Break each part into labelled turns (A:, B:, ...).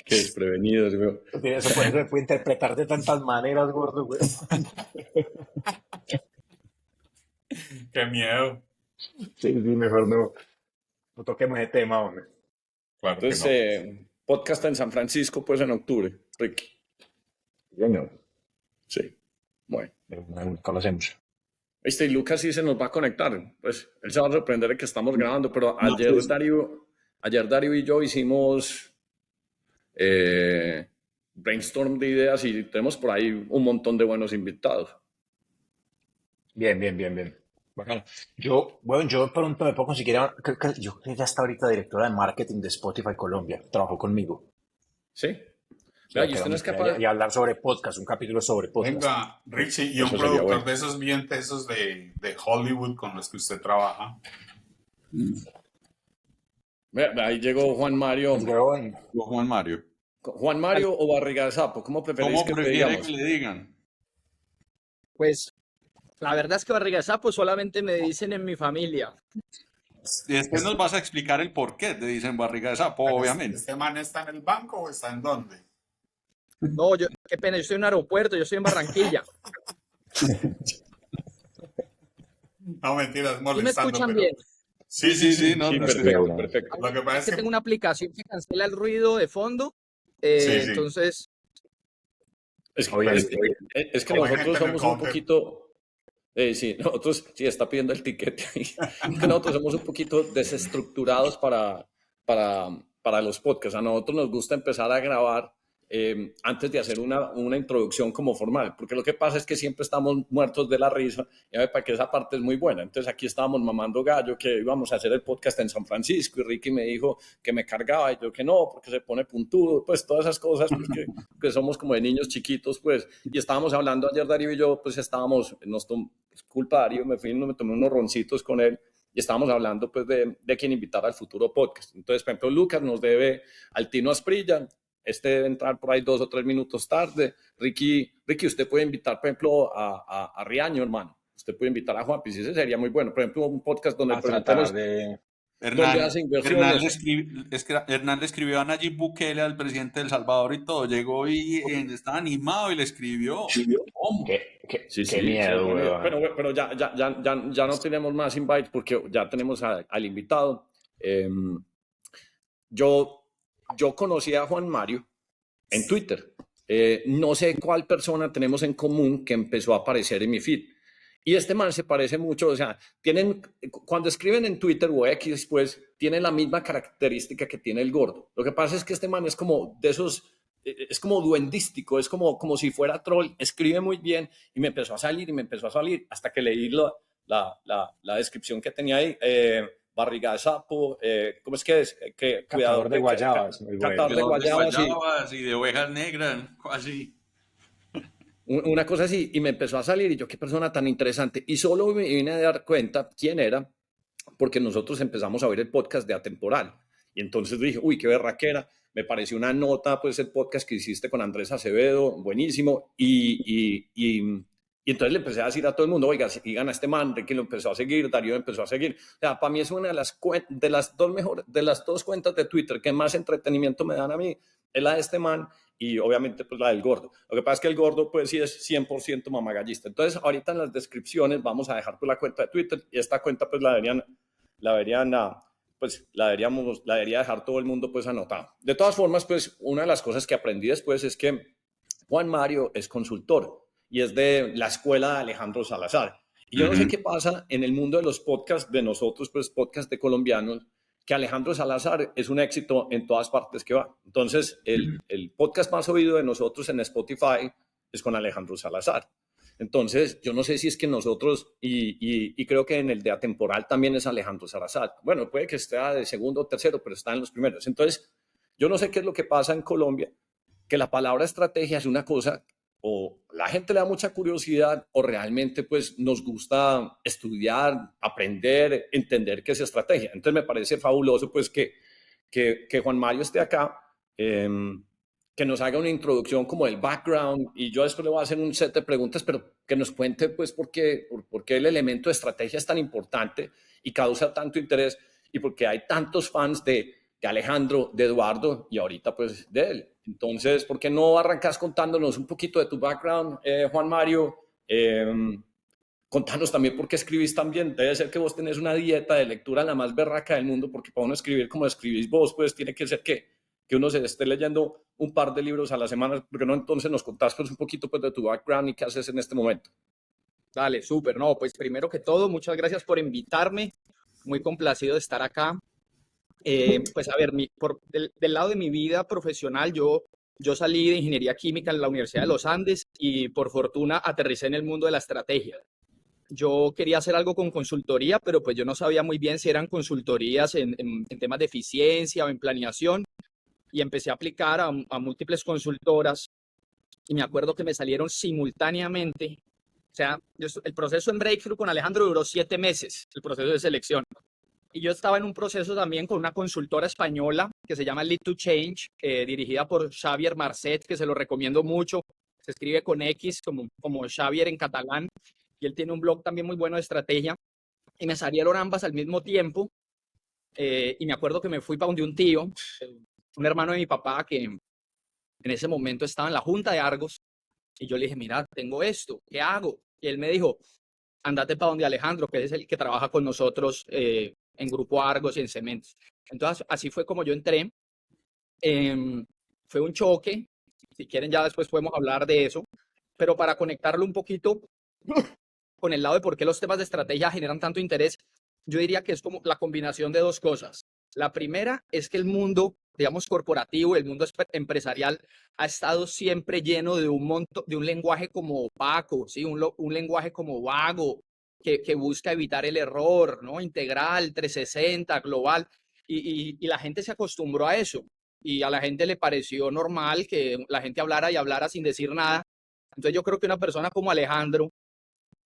A: Qué desprevenidos, güey.
B: Eso puede interpretar de tantas maneras, gordo, güey.
C: Qué miedo.
B: Sí, mejor no toquemos ese tema, hombre.
C: Claro que no.
A: Entonces, podcast en San Francisco, pues en octubre, Ricky.
B: Señor,
A: Sí, bueno.
B: conocemos.
A: Este, y Lucas sí se nos va a conectar. Pues él se va a sorprender de que estamos grabando, pero
C: No,
A: ayer,
C: pues.
A: Darío y yo hicimos brainstorm de ideas y tenemos por ahí un montón de buenos invitados.
B: Bien. Bacano. Yo pronto me puedo conseguir, yo creo que ya está ahorita directora de marketing de Spotify Colombia. Trabajó conmigo.
A: ¿Sí? Vea, y usted no es capaz.
B: Y hablar sobre podcast, un capítulo sobre podcast.
C: Venga, Richie, y un
A: Eso sería
C: productor
A: bueno.
C: de esos bien tesos de Hollywood con los que usted trabaja.
A: Vea, ahí llegó Juan Mario.
D: O Juan Mario.
A: Juan Mario o Barriga de Sapo, ¿cómo preferís
D: ¿Cómo
A: que te
D: prefiere
A: digamos?
D: que le digan?
E: Pues la verdad es que Barriga de Sapo solamente me dicen en mi familia.
D: Y después nos vas a explicar el por qué te dicen barriga de sapo, obviamente.
C: ¿Este man está en el banco o está en dónde?
E: No, qué pena, yo estoy en un aeropuerto, yo estoy en Barranquilla.
C: No, mentiras,
E: ¿Sí me
C: molestando.
E: escuchan
C: pero...
E: bien?
D: Sí, no,
A: Sí,
D: no,
A: perfecto, perfecto.
C: Lo que pasa
E: Es que tengo una aplicación que cancela el ruido de fondo.
C: Sí.
E: Entonces,
A: Es que
C: Como hay
A: nosotros
C: gente en el
A: somos un
C: counter.
A: poquito. Sí, nosotros, sí, está pidiendo el tiquete ahí. Es que nosotros somos un poquito desestructurados para los podcasts. A nosotros nos gusta empezar a grabar antes de hacer una introducción como formal, porque lo que pasa es que siempre estamos muertos de la risa, y a ver, para que esa parte es muy buena. Entonces aquí estábamos mamando gallo que íbamos a hacer el podcast en San Francisco y Ricky me dijo que me cargaba y yo que no, porque se pone puntudo, pues todas esas cosas pues, que somos como de niños chiquitos, pues, y estábamos hablando ayer Darío y yo, pues disculpa Darío, me tomé unos roncitos con él y estábamos hablando pues de quién invitar al futuro podcast. Entonces, por ejemplo, Lucas nos debe al Tino Asprilla, debe entrar por ahí 2 o 3 minutos tarde. Ricky, usted puede invitar, por ejemplo, a Riaño, hermano. Usted puede invitar a Juan, pues ese sería muy bueno. Por ejemplo, un podcast donde presentamos donde hace inversiones.
D: Hernán le escribió a Nayib Bukele, al presidente de El Salvador y todo. Llegó y estaba animado y le escribió.
B: ¿Cómo? Qué miedo,
A: güey. Pero ya no tenemos más invites porque ya tenemos al invitado. Yo conocí a Juan Mario en Twitter. No sé cuál persona tenemos en común que empezó a aparecer en mi feed. Y este man se parece mucho, o sea, cuando escriben en Twitter o X, pues, tienen la misma característica que tiene el gordo. Lo que pasa es que este man es como de esos, es como duendístico, es como si fuera troll, escribe muy bien y me empezó a salir hasta que leí la descripción que tenía ahí. Barriga de sapo, ¿cómo es que es?
B: Catador de guayabas.
A: Catador de
D: guayabas y de ovejas negras, así.
A: Una cosa así, y me empezó a salir, y yo, qué persona tan interesante. Y solo me vine a dar cuenta quién era, porque nosotros empezamos a oír el podcast de Atemporal. Y entonces dije, uy, qué berraquera. Me pareció una nota, pues, el podcast que hiciste con Andrés Acevedo, buenísimo. Y entonces le empecé a decir a todo el mundo, oiga, sigan a este man. Ricky lo empezó a seguir, Darío empezó a seguir. O sea, para mí es una de las dos cuentas de Twitter que más entretenimiento me dan a mí, es la de este man y obviamente pues la del gordo. Lo que pasa es que el gordo pues sí es 100% mamagallista. Entonces ahorita en las descripciones vamos a dejar pues la cuenta de Twitter y esta cuenta pues la debería dejar todo el mundo pues anotado. De todas formas, pues una de las cosas que aprendí después es que Juan Mario es consultor y es de la escuela de Alejandro Salazar. Y yo no sé qué pasa en el mundo de los podcasts de nosotros, pues podcast de colombianos, que Alejandro Salazar es un éxito en todas partes que va. Entonces, el podcast más oído de nosotros en Spotify es con Alejandro Salazar. Entonces, yo no sé si es que nosotros, y creo que en el de Atemporal también es Alejandro Salazar. Bueno, puede que esté de segundo o tercero, pero está en los primeros. Entonces, yo no sé qué es lo que pasa en Colombia, que la palabra estrategia es una cosa, o la gente le da mucha curiosidad, o realmente pues nos gusta estudiar, aprender, entender qué es estrategia. Entonces me parece fabuloso pues que Juan Mario esté acá, que nos haga una introducción como del background, y yo después le voy a hacer un set de preguntas, pero que nos cuente pues por qué el elemento de estrategia es tan importante y causa tanto interés, y porque hay tantos fans de de Alejandro, de Eduardo y ahorita pues de él. Entonces, ¿por qué no arrancas contándonos un poquito de tu background, Juan Mario? Contanos también por qué escribís tan bien. Debe ser que vos tenés una dieta de lectura la más berraca del mundo, porque para uno escribir como escribís vos, pues tiene que ser que uno se esté leyendo un par de libros a la semana. ¿Por qué no entonces nos contás pues un poquito pues, de tu background y qué haces en este momento?
E: Dale, súper. No, pues primero que todo, muchas gracias por invitarme. Muy complacido de estar acá. Pues a ver, del lado de mi vida profesional, yo salí de ingeniería química en la Universidad de los Andes y por fortuna aterricé en el mundo de la estrategia. Yo quería hacer algo con consultoría, pero pues yo no sabía muy bien si eran consultorías en temas de eficiencia o en planeación y empecé a aplicar a múltiples consultoras y me acuerdo que me salieron simultáneamente. O sea, el proceso en Breakthrough con Alejandro duró 7 meses, el proceso de selección. Y yo estaba en un proceso también con una consultora española que se llama Lead to Change, dirigida por Xavier Marcet, que se lo recomiendo mucho. Se escribe con X, como Xavier en catalán. Y él tiene un blog también muy bueno de estrategia. Y me salieron ambas al mismo tiempo. Y me acuerdo que me fui para donde un tío, un hermano de mi papá, que en ese momento estaba en la junta de Argos. Y yo le dije, mira, tengo esto, ¿qué hago? Y él me dijo, andate para donde Alejandro, que es el que trabaja con nosotros en Grupo Argos y en Cementos. Entonces, así fue como yo entré. Fue un choque. Si quieren, ya después podemos hablar de eso. Pero para conectarlo un poquito con el lado de por qué los temas de estrategia generan tanto interés, yo diría que es como la combinación de dos cosas. La primera es que el mundo, digamos, corporativo, el mundo empresarial, ha estado siempre lleno de un lenguaje como opaco, ¿sí? Un lenguaje como vago, que busca evitar el error, ¿no? Integral, 360, global, y la gente se acostumbró a eso, y a la gente le pareció normal que la gente hablara y hablara sin decir nada. Entonces yo creo que una persona como Alejandro,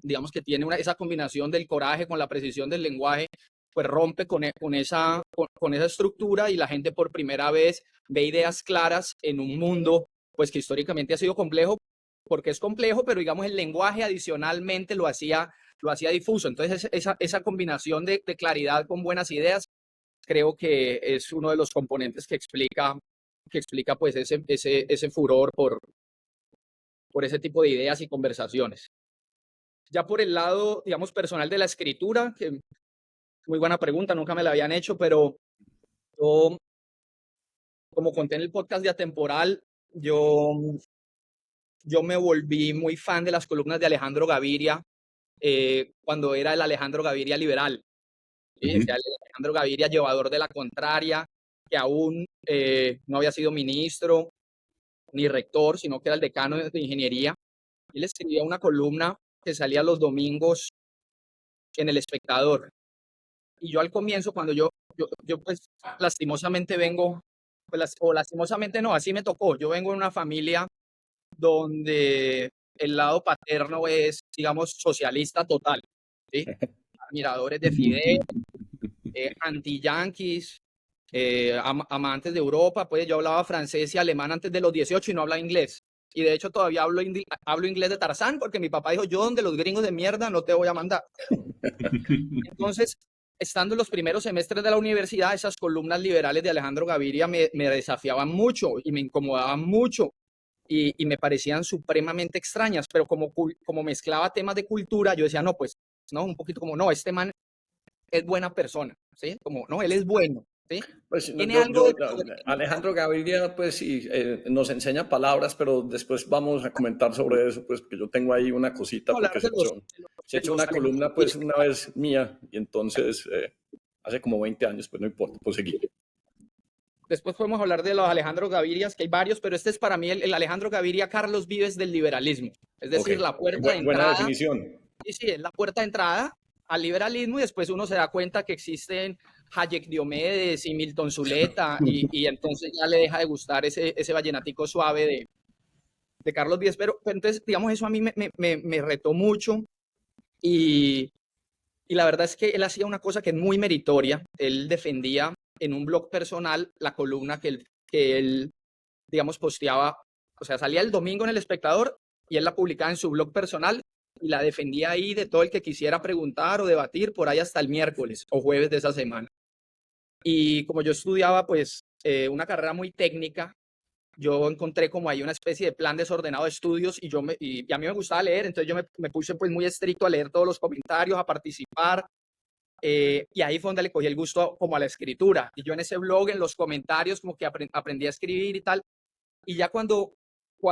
E: digamos que tiene esa combinación del coraje con la precisión del lenguaje, pues rompe con esa estructura y la gente por primera vez ve ideas claras en un mundo pues que históricamente ha sido complejo, porque es complejo, pero digamos el lenguaje adicionalmente lo hacía difuso. Entonces esa combinación de claridad con buenas ideas creo que es uno de los componentes que explica pues ese furor por ese tipo de ideas y conversaciones. Ya por el lado, digamos, personal de la escritura, que muy buena pregunta, nunca me la habían hecho, pero yo, como conté en el podcast de Atemporal, yo me volví muy fan de las columnas de Alejandro Gaviria cuando era el Alejandro Gaviria liberal. ¿Sí? O sea, el Alejandro Gaviria llevador de la contraria, que aún no había sido ministro ni rector, sino que era el decano de ingeniería. Él escribía una columna que salía los domingos en El Espectador. Y yo al comienzo, cuando yo pues lastimosamente vengo, pues, o lastimosamente no, así me tocó. Yo vengo de una familia donde el lado paterno es, digamos, socialista total, ¿sí? Admiradores de Fidel, anti-yanquis, amantes de Europa. Pues yo hablaba francés y alemán antes de los 18 y no hablaba inglés. Y de hecho todavía hablo inglés de Tarzán, porque mi papá dijo, yo donde los gringos de mierda no te voy a mandar. Entonces, estando en los primeros semestres de la universidad, esas columnas liberales de Alejandro Gaviria me desafiaban mucho y me incomodaban mucho y me parecían supremamente extrañas, pero como mezclaba temas de cultura, yo decía, no, pues, no, un poquito como, no, este man es buena persona, ¿sí? Como, no, él es bueno, ¿sí?
A: Pues
E: Tiene algo de...
A: Alejandro Gaviria, pues sí, nos enseña palabras, pero después vamos a comentar sobre eso, pues que yo tengo ahí una cosita, porque se echó una columna, pues una vez mía, y entonces hace como 20 años, pues no importa, pues seguir.
E: Después podemos hablar de los Alejandro Gavirias, que hay varios, pero este es para mí el Alejandro Gaviria Carlos Vives del liberalismo. Es decir, la puerta de entrada.
A: Buena definición.
E: Sí, es la puerta de entrada al liberalismo y después uno se da cuenta que existen Hayek Diomedes y Milton Zuleta y entonces ya le deja de gustar ese vallenatico suave de Carlos Vives. Pero entonces, digamos, eso a mí me retó mucho y la verdad es que él hacía una cosa que es muy meritoria. Él defendía en un blog personal la columna que él, digamos, posteaba, o sea, salía el domingo en El Espectador y él la publicaba en su blog personal y la defendía ahí de todo el que quisiera preguntar o debatir por ahí hasta el miércoles o jueves de esa semana. Y como yo estudiaba pues una carrera muy técnica, yo encontré como ahí una especie de plan desordenado de estudios y a mí me gustaba leer, entonces yo me puse pues muy estricto a leer todos los comentarios, a participar, y ahí fue donde le cogí el gusto como a la escritura. Y yo en ese blog, en los comentarios, como que aprendí a escribir y tal. Y ya cuando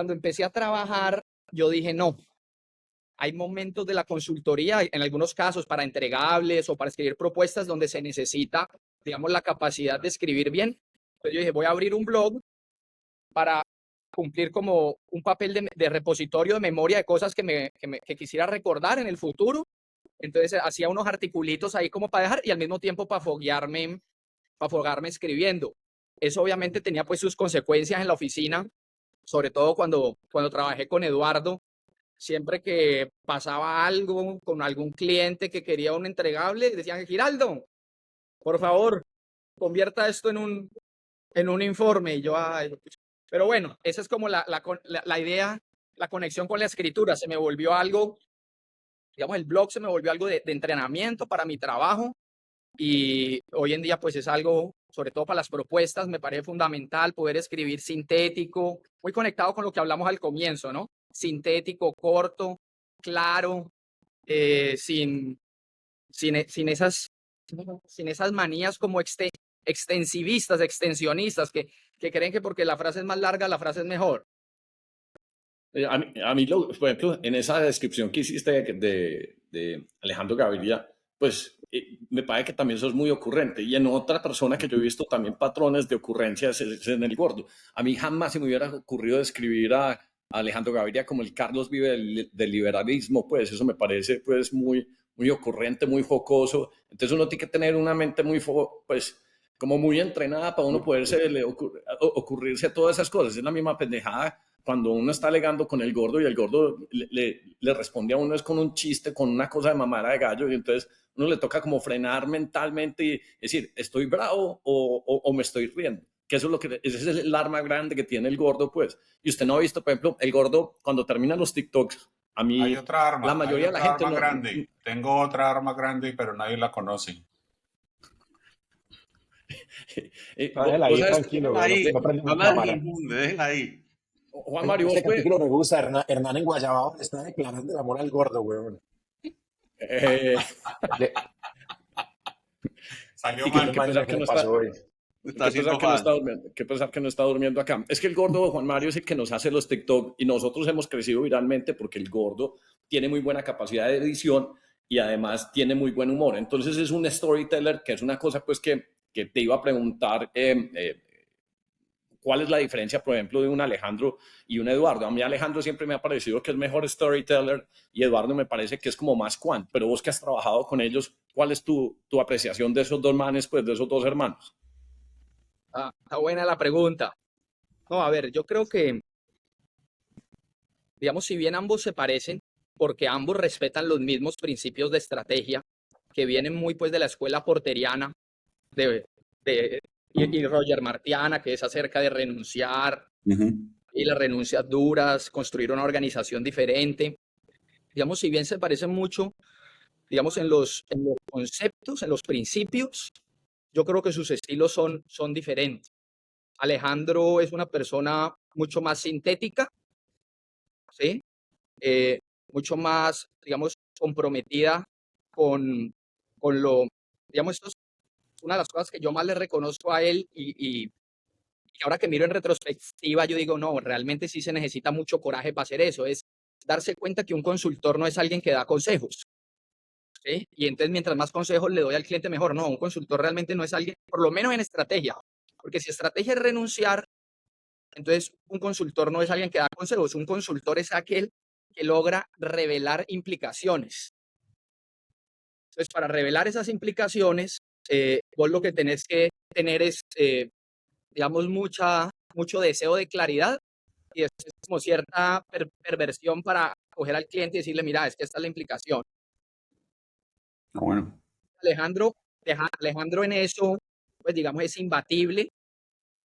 E: empecé a trabajar, yo dije, no, hay momentos de la consultoría, en algunos casos para entregables o para escribir propuestas donde se necesita, digamos, la capacidad de escribir bien. Entonces yo dije, voy a abrir un blog para cumplir como un papel de repositorio de memoria de cosas que quisiera recordar en el futuro. Entonces hacía unos articulitos ahí como para dejar y al mismo tiempo para foguearme escribiendo. Eso obviamente tenía pues sus consecuencias en la oficina, sobre todo cuando trabajé con Eduardo. Siempre que pasaba algo con algún cliente que quería un entregable, decían, Giraldo, por favor, convierta esto en un informe. Y yo, ay, pero bueno, esa es como la idea, la conexión con la escritura. Se me volvió algo, digamos, el blog se me volvió algo de entrenamiento para mi trabajo y hoy en día pues es algo, sobre todo para las propuestas, me parece fundamental poder escribir sintético, muy conectado con lo que hablamos al comienzo, ¿no? Sintético, corto, claro, sin esas manías como extensivistas, extensionistas, que creen que porque la frase es más larga, la frase es mejor.
A: Por ejemplo, en esa descripción que hiciste de Alejandro Gaviria, pues me parece que también sos muy ocurrente. Y en otra persona que yo he visto también patrones de ocurrencias es en el gordo. A mí jamás se me hubiera ocurrido describir a Alejandro Gaviria como el Carlos Vive del liberalismo, pues eso me parece pues muy ocurrente, muy jocoso. Entonces uno tiene que tener una mente pues como muy entrenada para uno poderse ocurrirse todas esas cosas. Es la misma pendejada cuando uno está alegando con el gordo y el gordo le responde a uno es con un chiste, con una cosa de mamara de gallo, y entonces uno le toca como frenar mentalmente y decir, ¿estoy bravo o me estoy riendo? Que eso es ese es el arma grande que tiene el gordo, pues. Y usted no ha visto, por ejemplo, el gordo cuando termina los TikToks, a mí la mayoría de la gente no...
C: grande. Tengo otra arma grande, pero nadie la conoce.
B: Déjela ahí, tranquilo,
D: ahí,
B: no prendemos
D: no la
B: cámara.
D: confunde, déjela ahí.
A: Juan Mario,
B: Este
A: vos fue...
B: capítulo me gusta, Hernán en Guayabao le está declarando el amor al gordo, weón. Le-
C: Salió
A: Y
C: mal.
B: qué
A: que
B: mal
A: pensar
B: lo
A: que
B: que
A: no
B: le
A: está...
B: pasó hoy.
D: Está
A: Que
D: haciendo
A: pensar que, no
D: mal.
A: está durmiendo, que pensar que no está durmiendo acá. Es que el gordo Juan Mario es el que nos hace los TikTok y nosotros hemos crecido viralmente porque el gordo tiene muy buena capacidad de edición y además tiene muy buen humor. Entonces es un storyteller, que es una cosa pues que te iba a preguntar cuál es la diferencia, por ejemplo, de un Alejandro y un Eduardo. A mí Alejandro siempre me ha parecido que es mejor storyteller y Eduardo me parece que es como más quant. Pero vos que has trabajado con ellos, ¿cuál es tu apreciación de esos dos manes, pues de esos dos hermanos?
E: Está buena la pregunta. No, a ver, yo creo que, digamos, si bien ambos se parecen, porque ambos respetan los mismos principios de estrategia, que vienen muy pues de la escuela porteriana de, y Roger Martiana, que es acerca de renunciar y las renuncias duras, construir una organización diferente. Digamos, si bien se parecen mucho, digamos, en los conceptos, en los principios, yo creo que sus estilos son diferentes. Alejandro es una persona mucho más sintética, ¿sí? Mucho más, digamos, comprometida con, con digamos, esto es una de las cosas que yo más le reconozco a él y ahora que miro en retrospectiva, yo digo, no, realmente sí se necesita mucho coraje para hacer eso, es darse cuenta que un consultor no es alguien que da consejos, ¿sí? Y entonces mientras más consejos le doy al cliente, mejor. No, un consultor realmente no es alguien, por lo menos en estrategia, porque si estrategia es renunciar, entonces un consultor no es alguien que da consejos, un consultor es aquel que logra revelar implicaciones. Entonces, para revelar esas implicaciones, vos lo que tenés que tener es, digamos, mucho deseo de claridad y es como cierta perversión para coger al cliente y decirle, mira, es que esta es la implicación.
D: Bueno.
E: Alejandro en eso, pues digamos, es imbatible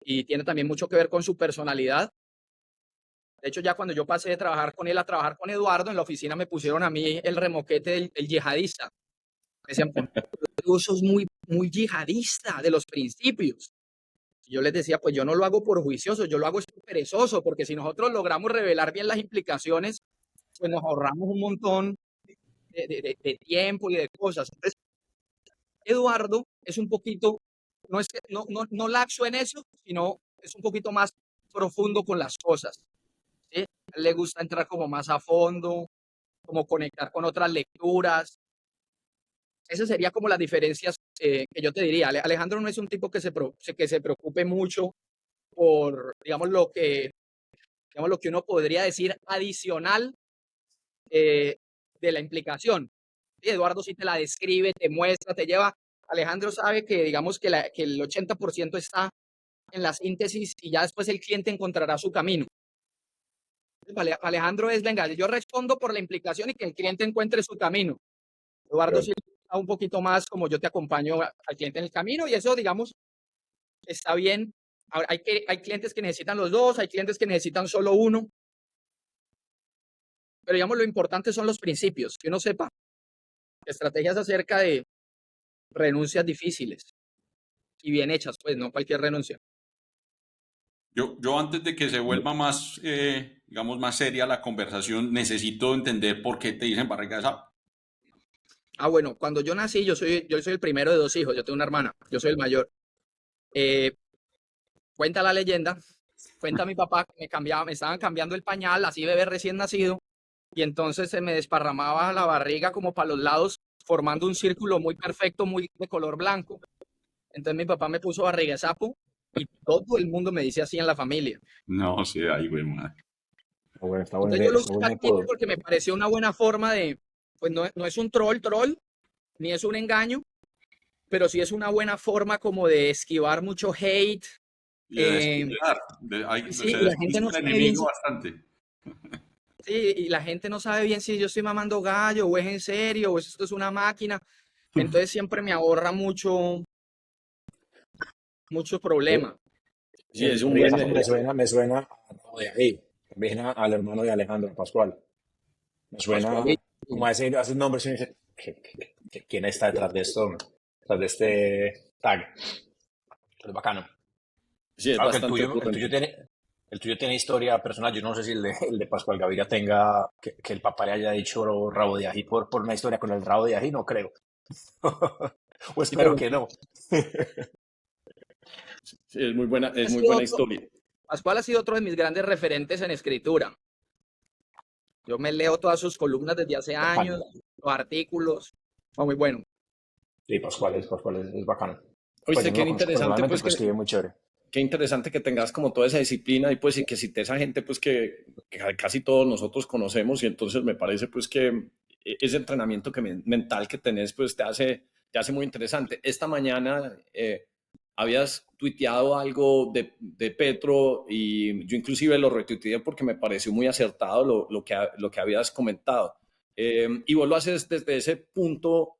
E: y tiene también mucho que ver con su personalidad. De hecho, ya cuando yo pasé de trabajar con él a trabajar con Eduardo, en la oficina me pusieron a mí el remoquete del yihadista. Me decían, vos sos muy muy yihadista de los principios. Yo les decía, pues yo no lo hago por juicioso, yo lo hago es por perezoso, porque si nosotros logramos revelar bien las implicaciones, pues nos ahorramos un montón de tiempo y de cosas. Entonces, Eduardo es un poquito, no es que no laxo en eso, sino es un poquito más profundo con las cosas, ¿sí? A él le gusta entrar como más a fondo, como conectar con otras lecturas. Esas serían como las diferencias que yo te diría. Alejandro no es un tipo que se preocupe mucho por, digamos, lo que uno podría decir adicional de la implicación. Y Eduardo sí te la describe, te muestra, te lleva. Alejandro sabe que, digamos, que el 80% está en la síntesis y ya después el cliente encontrará su camino. Alejandro es, venga, yo respondo por la implicación y que el cliente encuentre su camino. Eduardo sí está un poquito más como yo te acompaño al cliente en el camino y eso, digamos, está bien. Ahora, hay clientes que necesitan los dos, hay clientes que necesitan solo uno. Pero digamos, lo importante son los principios, que uno sepa. Estrategias acerca de renuncias difíciles y bien hechas, pues no cualquier renuncia.
D: Yo antes de que se vuelva más, digamos, más seria la conversación, necesito entender por qué te dicen barriga de sapo.
E: Bueno, cuando yo nací, yo soy el primero de 2 hijos, yo tengo una hermana, yo soy el mayor. Cuenta la leyenda, cuenta mi papá que me estaban cambiando el pañal, así bebé recién nacido, y entonces se me desparramaba la barriga como para los lados, formando un círculo muy perfecto, muy de color blanco. Entonces mi papá me puso barriga de sapo y todo el mundo me dice así en la familia.
D: No sé, ay, güey, madre.
B: Está
E: Entonces yo lo
B: está
E: usé
B: buen
E: aquí
B: apodo.
E: porque me pareció una buena forma de, pues no es un troll, ni es un engaño, pero sí es una buena forma como de esquivar mucho hate.
D: Y de despistar,
E: Sí,
D: se
E: y la gente no
D: despista el
E: sabe bien
D: enemigo
E: si,
D: bastante.
E: sí, y la gente no sabe bien si yo estoy mamando gallo o es en serio o esto es una máquina. Entonces siempre me ahorra mucho problema.
A: Sí, es un
B: Barriga de
A: buen,
B: sapo me suena a Rabo de Ají, también al hermano de Alejandro Pascual. Me
E: Pascual.
B: suena como a ese nombre, se dice, ¿quién está detrás de esto? Detrás de este tag. Es bacano.
A: sí, es
B: Claro que
A: bastante
B: el tuyo tiene historia personal. Yo no sé si el de Pascual Gaviria tenga, que el papá le haya dicho rabo de ají por una historia con el rabo de ají, no creo. O
E: Sí, pero
B: espero que no.
A: sí, es
E: ha
A: muy
E: sido
A: buena
E: otro,
A: historia.
E: Pascual ha sido otro de mis grandes referentes en escritura. Yo me leo todas sus columnas desde hace años,
B: Bacano.
E: los artículos. Muy bueno.
B: Sí, Pascual es bacano. Pues yo
A: Oíste,
B: no
A: qué
B: lo conozco
A: interesante,
B: personalmente,
A: pues
B: pero escribe muy chévere.
A: qué interesante que tengas como toda esa disciplina y pues y que si esa gente pues que casi todos nosotros conocemos y entonces me parece pues que ese entrenamiento mental que tenés pues te hace muy interesante. Esta mañana habías tuiteado algo de Petro y yo inclusive lo retuiteé porque me pareció muy acertado lo que habías comentado. Y vos lo haces desde ese punto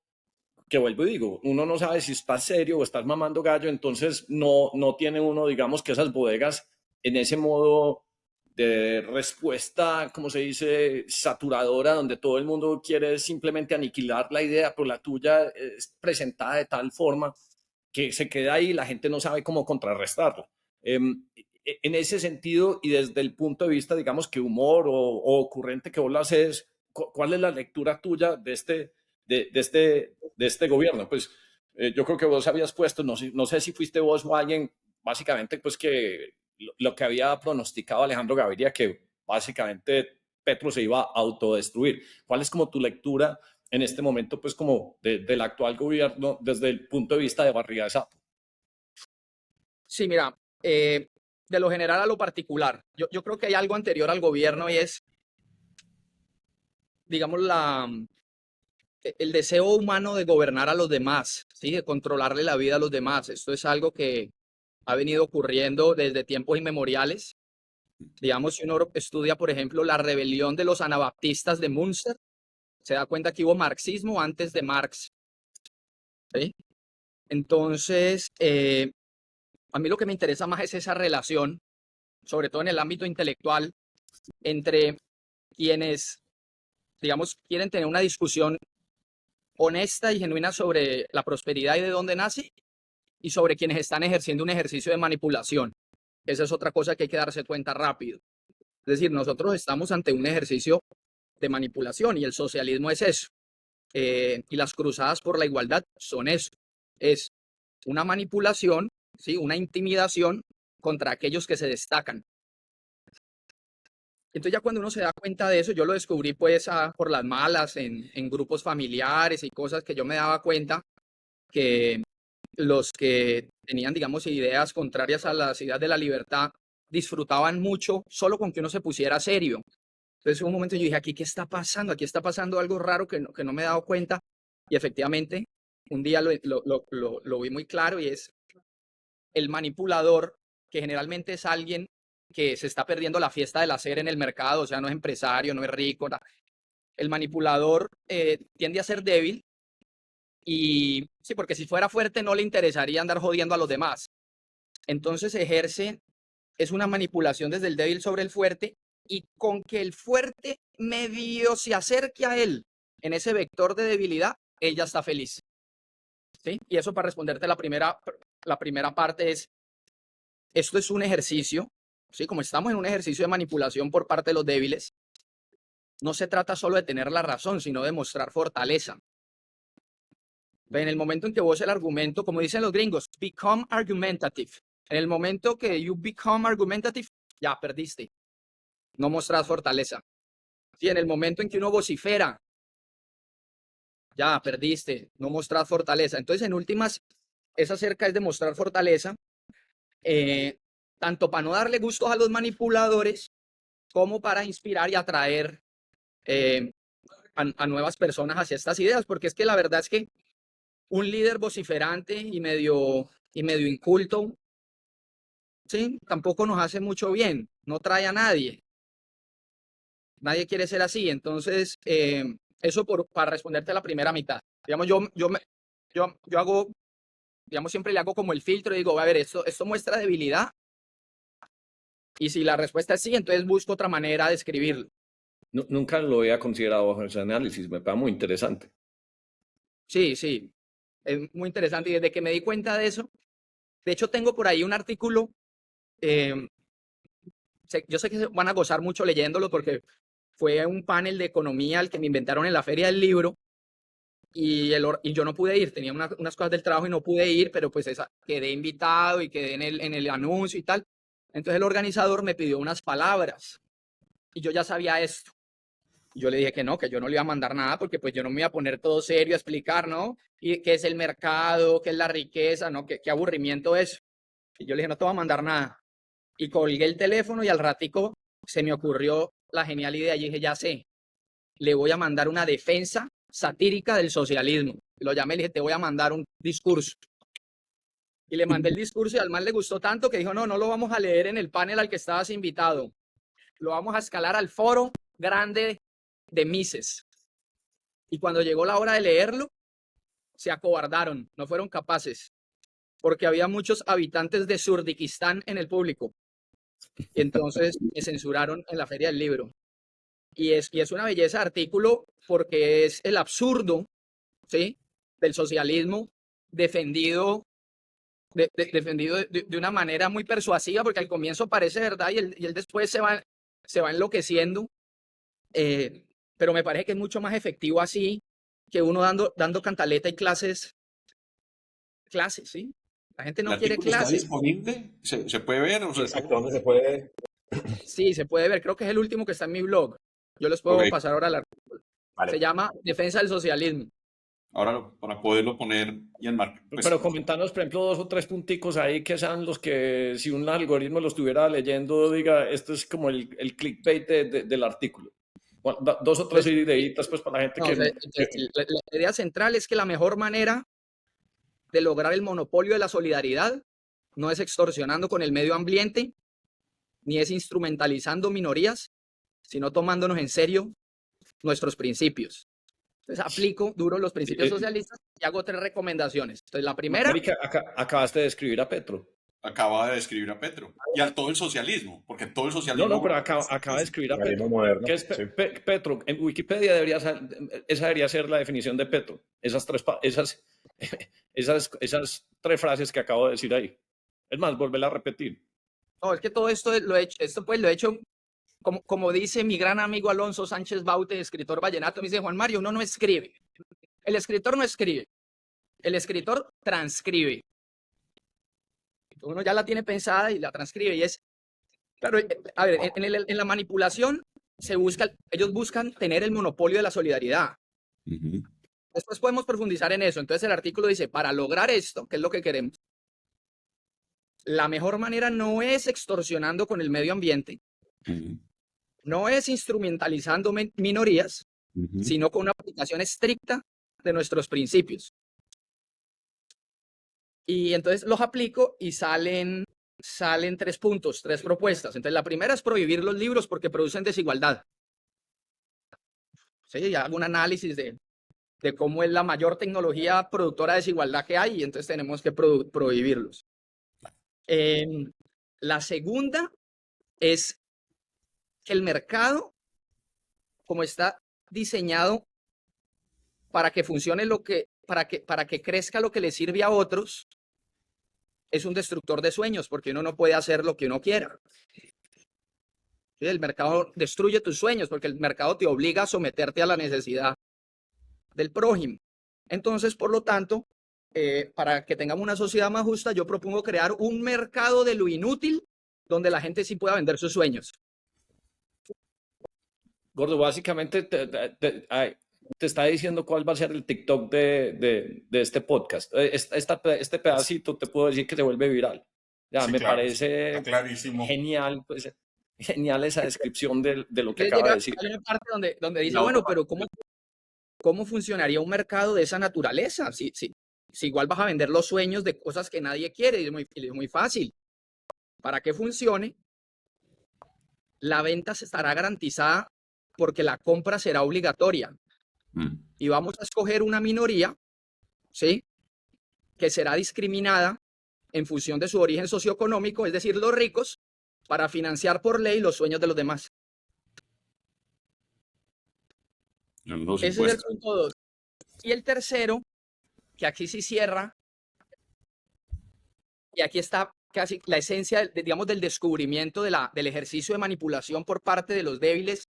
A: que vuelvo y digo, uno no sabe si estás serio o estás mamando gallo, entonces no tiene uno, digamos, que esas bodegas en ese modo de respuesta, como se dice, saturadora, donde todo el mundo quiere simplemente aniquilar la idea, pero la tuya es presentada de tal forma que se queda ahí y la gente no sabe cómo contrarrestarlo. En ese sentido y desde el punto de vista, digamos, que humor o ocurrente que vos lo haces, ¿cuál es la lectura tuya de este gobierno? Pues yo creo que vos habías puesto, no sé si fuiste vos o alguien, básicamente, pues que lo que había pronosticado Alejandro Gaviria, que básicamente Petro se iba a autodestruir. ¿Cuál es como tu lectura en este momento, pues como del actual gobierno desde el punto de vista de barriga de sapo?
E: Sí, mira, de lo general a lo particular, yo creo que hay algo anterior al gobierno y es, digamos, el deseo humano de gobernar a los demás, ¿sí? De controlarle la vida a los demás. Esto es algo que ha venido ocurriendo desde tiempos inmemoriales. Digamos, si uno estudia, por ejemplo, la rebelión de los anabaptistas de Münster, se da cuenta que hubo marxismo antes de Marx, ¿sí? Entonces, a mí lo que me interesa más es esa relación, sobre todo en el ámbito intelectual, entre quienes, digamos, quieren tener una discusión honesta y genuina sobre la prosperidad y de dónde nace, y sobre quienes están ejerciendo un ejercicio de manipulación. Esa es otra cosa que hay que darse cuenta rápido. Es decir, nosotros estamos ante un ejercicio de manipulación y el socialismo es eso. Y las cruzadas por la igualdad son eso. Es una manipulación, ¿sí? Una intimidación contra aquellos que se destacan. Entonces ya cuando uno se da cuenta de eso, yo lo descubrí pues por las malas en grupos familiares y cosas que yo me daba cuenta que los que tenían, digamos, ideas contrarias a las ideas de la libertad disfrutaban mucho solo con que uno se pusiera serio. Entonces en un momento yo dije, aquí, ¿qué está pasando? Aquí está pasando algo raro que no me he dado cuenta. Y efectivamente, un día lo vi muy claro y es el manipulador, que generalmente es alguien que se está perdiendo la fiesta del hacer en el mercado, o sea, no es empresario, no es rico. El manipulador tiende a ser débil y sí, porque si fuera fuerte no le interesaría andar jodiendo a los demás. Entonces es una manipulación desde el débil sobre el fuerte y con que el fuerte medio se acerque a él en ese vector de debilidad, él ya está feliz. ¿Sí? Y eso para responderte la primera parte es, esto es un ejercicio, ¿sí? Como estamos en un ejercicio de manipulación por parte de los débiles, no se trata solo de tener la razón, sino de mostrar fortaleza. En el momento en que vos el argumento, como dicen los gringos, become argumentative. En el momento que you become argumentative, ya perdiste. No mostras fortaleza. Sí, en el momento en que uno vocifera, ya perdiste. No mostras fortaleza. Entonces, en últimas, esa cerca es de mostrar fortaleza, tanto para no darle gustos a los manipuladores, como para inspirar y atraer a nuevas personas hacia estas ideas. Porque es que la verdad es que un líder vociferante y medio inculto, ¿sí? Tampoco nos hace mucho bien, no trae a nadie. Nadie quiere ser así. Entonces, eso para responderte a la primera mitad. Digamos, yo hago, digamos, siempre le hago como el filtro y digo, a ver, esto muestra debilidad. Y si la respuesta es sí, entonces busco otra manera de escribirlo.
A: Nunca lo había considerado bajo ese análisis, me parece muy interesante.
E: Sí, sí, es muy interesante. Y desde que me di cuenta de eso, de hecho tengo por ahí un artículo, yo sé que van a gozar mucho leyéndolo porque fue un panel de economía el que me inventaron en la Feria del Libro y yo no pude ir, tenía unas cosas del trabajo y no pude ir, pero pues quedé invitado y quedé en el anuncio y tal. Entonces el organizador me pidió unas palabras y yo ya sabía esto. Yo le dije que no, que yo no le iba a mandar nada porque pues yo no me iba a poner todo serio a explicar, ¿no? Y qué es el mercado, qué es la riqueza, ¿no? Qué aburrimiento es. Y yo le dije, no te voy a mandar nada. Y colgué el teléfono y al ratico se me ocurrió la genial idea. Y dije, ya sé, le voy a mandar una defensa satírica del socialismo. Lo llamé y le dije, te voy a mandar un discurso. Y le mandé el discurso y al man le gustó tanto que dijo, no lo vamos a leer en el panel al que estabas invitado. Lo vamos a escalar al foro grande de Mises. Y cuando llegó la hora de leerlo, se acobardaron, no fueron capaces, porque había muchos habitantes de Surdikistán en el público. Y entonces me censuraron en la Feria del Libro. Y es una belleza de artículo porque es el absurdo, ¿sí?, del socialismo defendido de una manera muy persuasiva, porque al comienzo parece verdad y él después se va enloqueciendo. Pero me parece que es mucho más efectivo así que uno dando cantaleta y clases, ¿sí? La gente no quiere clases.
D: ¿Está disponible? ¿Se puede ver? O sea,
B: Exacto, ¿dónde se puede?
E: Sí, se puede ver. Creo que es el último que está en mi blog. Yo les puedo pasar ahora el artículo.
B: Vale.
E: Se llama Defensa del Socialismo.
D: Ahora, para poderlo poner y enmarcar. Pues,
A: pero comentanos, por ejemplo, 2 o 3 punticos ahí que sean los que, si un algoritmo lo estuviera leyendo, diga, esto es como el clickbait del artículo. Bueno, 2 o 3 ideitas pues para la gente
E: la idea central es que la mejor manera de lograr el monopolio de la solidaridad no es extorsionando con el medio ambiente, ni es instrumentalizando minorías, sino tomándonos en serio nuestros principios. Entonces aplico duro los principios socialistas y hago 3 recomendaciones. Entonces la primera...
A: Acabaste de escribir a Petro.
D: Acaba de describir a Petro y a todo el socialismo, porque todo el
A: No,
D: socialismo...
A: pero acaba de escribir a
B: Realismo
A: Petro.
B: moderno,
A: ¿Qué es
B: sí.
A: Petro? En Wikipedia esa debería ser la definición de Petro. Esas tres frases que acabo de decir ahí. Es más, volverla a repetir.
E: No, es que todo esto lo he hecho, lo he hecho como dice mi gran amigo Alonso Sánchez Baute, escritor vallenato, me dice: Juan Mario, uno no escribe. El escritor no escribe. El escritor transcribe. Uno ya la tiene pensada y la transcribe. Y es, claro, a ver, en la manipulación ellos buscan tener el monopolio de la solidaridad.
D: Ujú,
E: Después podemos profundizar en eso. Entonces el artículo dice: para lograr esto, que es lo que queremos, la mejor manera no es extorsionando con el medio ambiente,
D: ujú,
E: no es instrumentalizando minorías,
D: ujú.
E: sino con una aplicación estricta de nuestros principios. Y entonces los aplico y salen 3 puntos, 3 propuestas. Entonces la primera es prohibir los libros porque producen desigualdad. Sí, ya hago un análisis de cómo es la mayor tecnología productora de desigualdad que hay y entonces tenemos que prohibirlos. La segunda es que el mercado, como está diseñado para que funcione para que crezca lo que le sirve a otros, es un destructor de sueños, porque uno no puede hacer lo que uno quiera. ¿Sí? El mercado destruye tus sueños porque el mercado te obliga a someterte a la necesidad del prójimo. Entonces, por lo tanto, para que tengamos una sociedad más justa, yo propongo crear un mercado de lo inútil donde la gente sí pueda vender sus sueños.
A: Gordo, básicamente te está diciendo cuál va a ser el TikTok de este podcast. Este pedacito te puedo decir que se vuelve viral. Ya,
C: Sí,
A: me
C: claro,
A: parece
C: está clarísimo.
A: genial, pues, genial esa descripción de lo que
E: Entonces
A: acaba de
E: llega,
A: decir.
E: hay una parte donde dice:
C: La
E: bueno,
C: otra
E: pero ¿cómo funcionaría un mercado de esa naturaleza? Si igual vas a vender los sueños de cosas que nadie quiere, y es muy fácil. Para que funcione, la venta se estará garantizada porque la compra será obligatoria.
D: Mm.
E: Y vamos a escoger una minoría, ¿sí?, que será discriminada en función de su origen socioeconómico, es decir, los ricos, para financiar por ley los sueños de los demás.
D: Los
E: Ese es el
D: impuestos.
E: punto 2. Y el tercero, que aquí sí cierra, y aquí está casi la esencia, digamos, del descubrimiento del ejercicio de manipulación por parte de los débiles,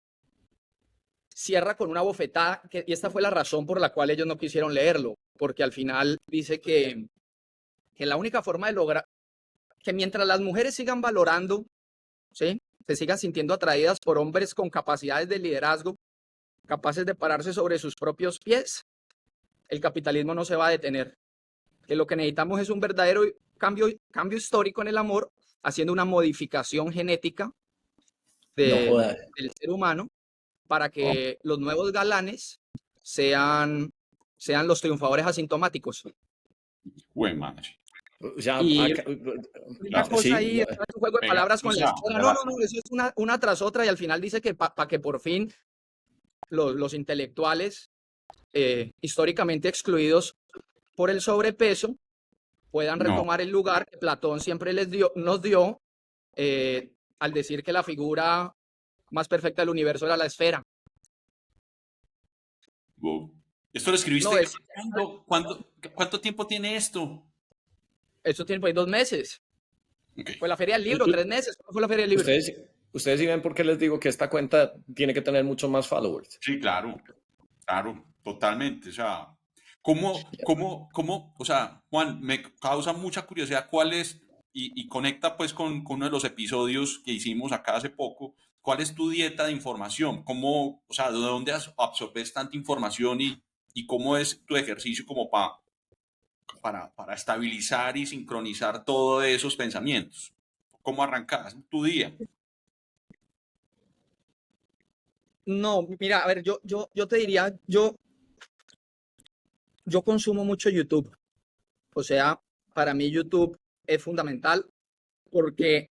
E: cierra con una bofetada, y esta fue la razón por la cual ellos no quisieron leerlo, porque al final dice que la única forma de lograr que mientras las mujeres sigan valorando, ¿sí?, se sigan sintiendo atraídas por hombres con capacidades de liderazgo, capaces de pararse sobre sus propios pies, el capitalismo no se va a detener. Que lo que necesitamos es un verdadero cambio histórico en el amor, haciendo una modificación genética
A: No jodas.
E: del ser humano para que los nuevos galanes sean los triunfadores asintomáticos.
D: Güey, madre.
A: O sea,
E: Y
A: acá-
E: una cosa
A: sí,
E: ahí, es un juego de
C: Venga,
E: palabras
C: o
E: con la
C: sea,
E: escuela. No, eso es una tras otra, y al final dice que para que por fin los intelectuales históricamente excluidos por el sobrepeso puedan
D: No.
E: retomar el lugar que Platón siempre nos dio al decir que la figura más perfecta del universo era la esfera.
D: Wow. ¿Esto lo escribiste?
E: No,
D: ¿Cuánto tiempo tiene esto?
E: eso tiene pues 2 meses.
D: Ok.
E: Fue la feria del libro, 3 meses. ¿Cómo fue la feria del libro?
A: ustedes sí ven por qué les digo que esta cuenta tiene que tener mucho más followers.
D: Sí, claro, totalmente. O sea, o sea, Juan, me causa mucha curiosidad cuál es, y conecta pues con uno de los episodios que hicimos acá hace poco, cuál es tu dieta de información, cómo, o sea, de dónde absorbes tanta información y cómo es tu ejercicio como para estabilizar y sincronizar todos esos pensamientos. ¿Cómo arrancas tu día?
E: No, mira, a ver, yo te diría, yo consumo mucho YouTube. O sea, para mí YouTube es fundamental porque,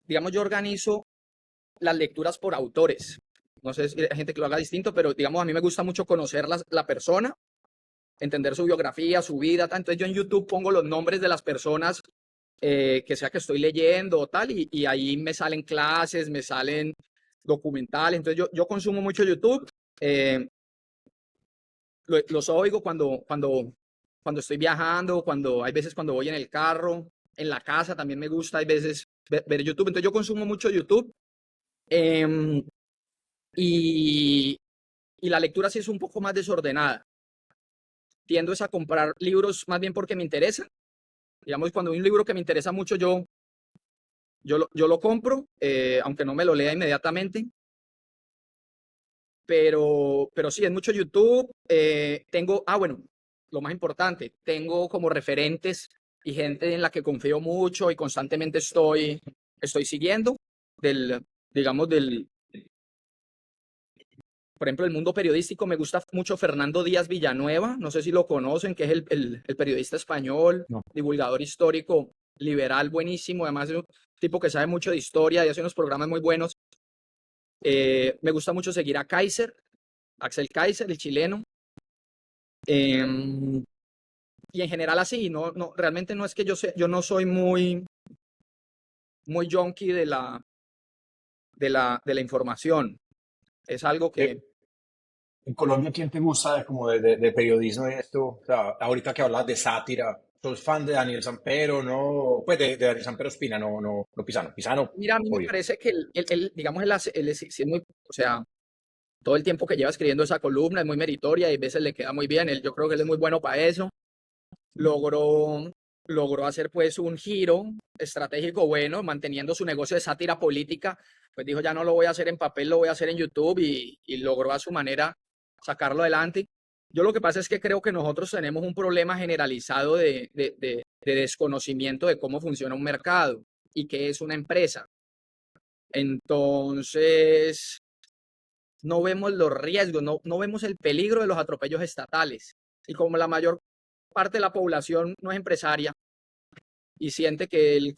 E: digamos, yo organizo las lecturas por autores. No sé si hay gente que lo haga distinto, pero digamos, a mí me gusta mucho conocer la persona, entender su biografía, su vida. Entonces yo en YouTube pongo los nombres de las personas que sea que estoy leyendo o tal, y ahí me salen clases, me salen documentales. Entonces yo consumo mucho YouTube. Los oigo cuando estoy viajando, hay veces cuando voy en el carro, en la casa también me gusta, hay veces ver YouTube. Entonces yo consumo mucho YouTube. em, y, y la lectura sí es un poco más desordenada. Tiendo es a comprar libros más bien porque me interesan. Digamos, cuando hay un libro que me interesa mucho, yo lo compro, aunque no me lo lea inmediatamente. Pero sí, es mucho YouTube. Bueno, lo más importante, tengo como referentes y gente en la que confío mucho y constantemente estoy siguiendo del, digamos, por ejemplo, el mundo periodístico. Me gusta mucho Fernando Díaz Villanueva, no sé si lo conocen, que es el periodista español,
B: No.
E: divulgador histórico, liberal, buenísimo. Además, es un tipo que sabe mucho de historia y hace unos programas muy buenos. Me gusta mucho seguir a Axel Kaiser, el chileno. Em, y en general así, realmente no es que yo no soy muy junkie de la información. Es algo que,
B: En Colombia, ¿quién te gusta como de periodismo y esto? O sea, ahorita que hablas de sátira, ¿sos fan de Daniel Samper no? Pues de Daniel Samper Ospina, no Pisano. Pisano,
E: mira, a mí me
B: obvio.
E: parece que digamos, sí es muy, o sea, todo el tiempo que lleva escribiendo esa columna es muy meritoria y a veces le queda muy bien. Yo creo que él es muy bueno para eso. Logró, logró hacer pues un giro estratégico bueno, manteniendo su negocio de sátira política. Pues dijo, ya no lo voy a hacer en papel, lo voy a hacer en YouTube, y logró a su manera sacarlo adelante. Yo lo que pasa es que creo que nosotros tenemos un problema generalizado de desconocimiento de cómo funciona un mercado y qué es una empresa. Entonces, no vemos los riesgos, no vemos el peligro de los atropellos estatales. Y como la mayor parte de la población no es empresaria y siente que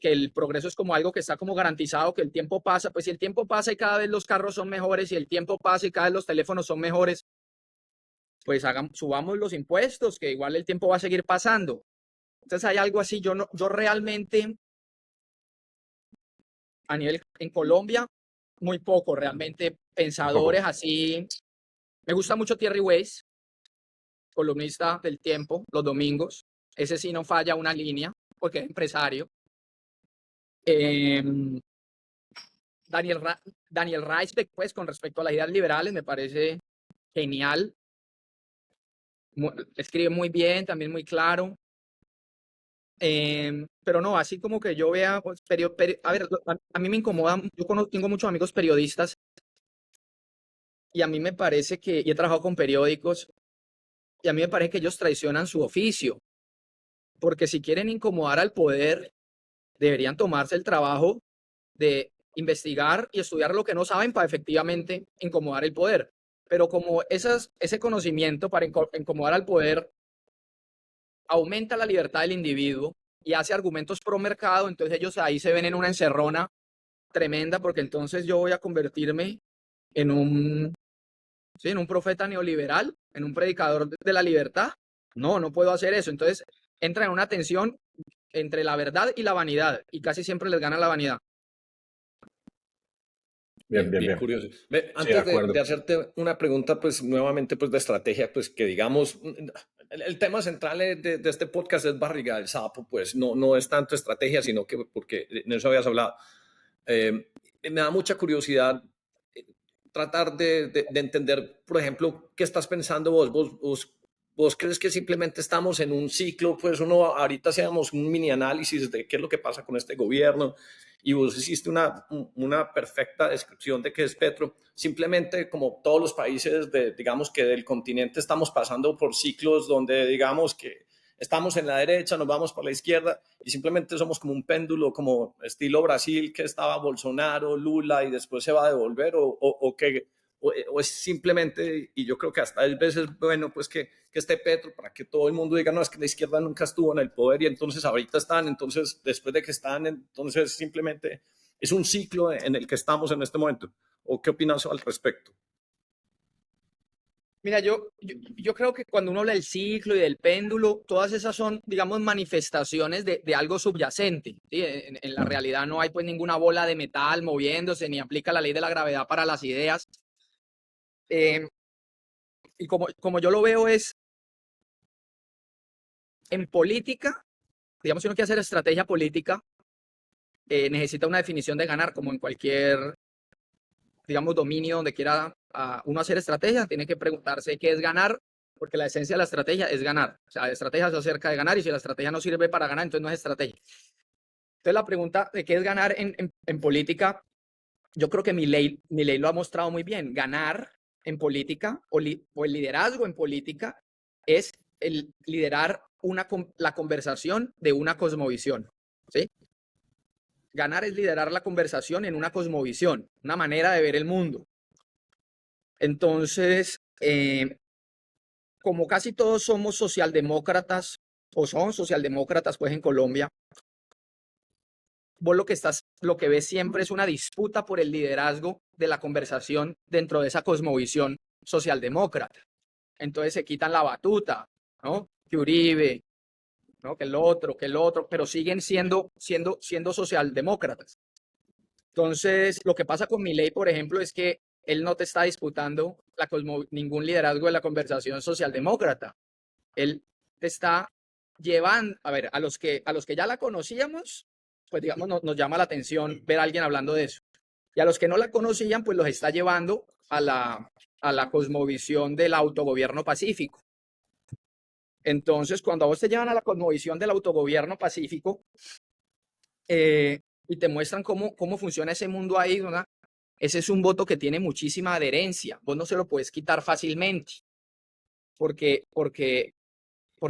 E: que el progreso es como algo que está como garantizado, que el tiempo pasa, pues si el tiempo pasa y cada vez los carros son mejores, y el tiempo pasa y cada vez los teléfonos son mejores, pues subamos los impuestos, que igual el tiempo va a seguir pasando. Entonces hay algo así. Yo realmente, a nivel en Colombia, muy poco realmente pensadores
B: Tampoco.
E: así. Me gusta mucho Thierry Weiss, columnista del Tiempo, los domingos. Ese sí no falla una línea porque es empresario. Em, Daniel Reisbeck, pues, con respecto a las ideas liberales, me parece genial. Escribe muy bien, también muy claro. Pero no, así como que yo vea, pues, a ver, a mí me incomoda. Tengo muchos amigos periodistas y a mí me parece y he trabajado con periódicos, y a mí me parece que ellos traicionan su oficio, porque si quieren incomodar al poder, deberían tomarse el trabajo de investigar y estudiar lo que no saben para efectivamente incomodar el poder. Pero como ese conocimiento para incomodar al poder aumenta la libertad del individuo y hace argumentos pro mercado, entonces ellos ahí se ven en una encerrona tremenda, porque entonces yo voy a convertirme en un profeta neoliberal, en un predicador de la libertad. No puedo hacer eso. Entonces entra en una tensión entre la verdad y la vanidad, y casi siempre les gana la vanidad.
B: Bien, bien,
A: Bien
B: bien.
A: curioso.
B: Sí, de
A: Antes de
B: acuerdo.
A: hacerte una pregunta, pues nuevamente, pues de estrategia, pues que digamos, el tema central de este podcast es barriga del sapo, pues no es tanto estrategia, sino que, porque en eso habías hablado. Me da mucha curiosidad tratar de entender, por ejemplo, qué estás pensando vos crees que simplemente estamos en un ciclo. Pues ahorita hacíamos un mini análisis de qué es lo que pasa con este gobierno, y vos hiciste una perfecta descripción de qué es Petro. Simplemente, como todos los países digamos que del continente, estamos pasando por ciclos donde digamos que estamos en la derecha, nos vamos para la izquierda, y simplemente somos como un péndulo, como estilo Brasil, que estaba Bolsonaro, Lula, y después se va a devolver, o es simplemente, y yo creo que hasta es veces bueno, pues que esté Petro, para que todo el mundo diga, no, es que la izquierda nunca estuvo en el poder y entonces ahorita están. Entonces después de que están, entonces simplemente es un ciclo en el que estamos en este momento. ¿O qué opinas al respecto?
E: Mira, yo creo que cuando uno habla del ciclo y del péndulo, todas esas son, digamos, manifestaciones de algo subyacente, ¿sí? En la realidad no hay pues ninguna bola de metal moviéndose, ni aplica la ley de la gravedad para las ideas. Y como yo lo veo es, en política, digamos, si uno quiere hacer estrategia política, necesita una definición de ganar, como en cualquier, digamos, dominio donde quiera uno hacer estrategia, tiene que preguntarse qué es ganar, porque la esencia de la estrategia es ganar. O sea, la estrategia se acerca de ganar y si la estrategia no sirve para ganar, entonces no es estrategia. Entonces la pregunta de qué es ganar en política, yo creo que mi ley lo ha mostrado muy bien. Ganar en política o el liderazgo en política es el liderar la conversación de una cosmovisión, ¿sí? Ganar es liderar la conversación en una cosmovisión, una manera de ver el mundo. Entonces, como casi todos somos socialdemócratas o son socialdemócratas, pues en Colombia, vos lo que ves siempre es una disputa por el liderazgo de la conversación dentro de esa cosmovisión socialdemócrata. Entonces se quitan la batuta, ¿no? Que Uribe, ¿no? Que el otro, pero siguen siendo socialdemócratas. Entonces, lo que pasa con Milei, por ejemplo, es que él no te está disputando ningún liderazgo de la conversación socialdemócrata. Él te está llevando, a ver, a los que ya la conocíamos, pues digamos, nos llama la atención ver a alguien hablando de eso. Y a los que no la conocían, pues los está llevando a la cosmovisión del autogobierno pacífico. Entonces, cuando a vos te llevan a la cosmovisión del autogobierno pacífico y te muestran cómo funciona ese mundo ahí, ¿no? Ese es un voto que tiene muchísima adherencia. Vos no se lo puedes quitar fácilmente porque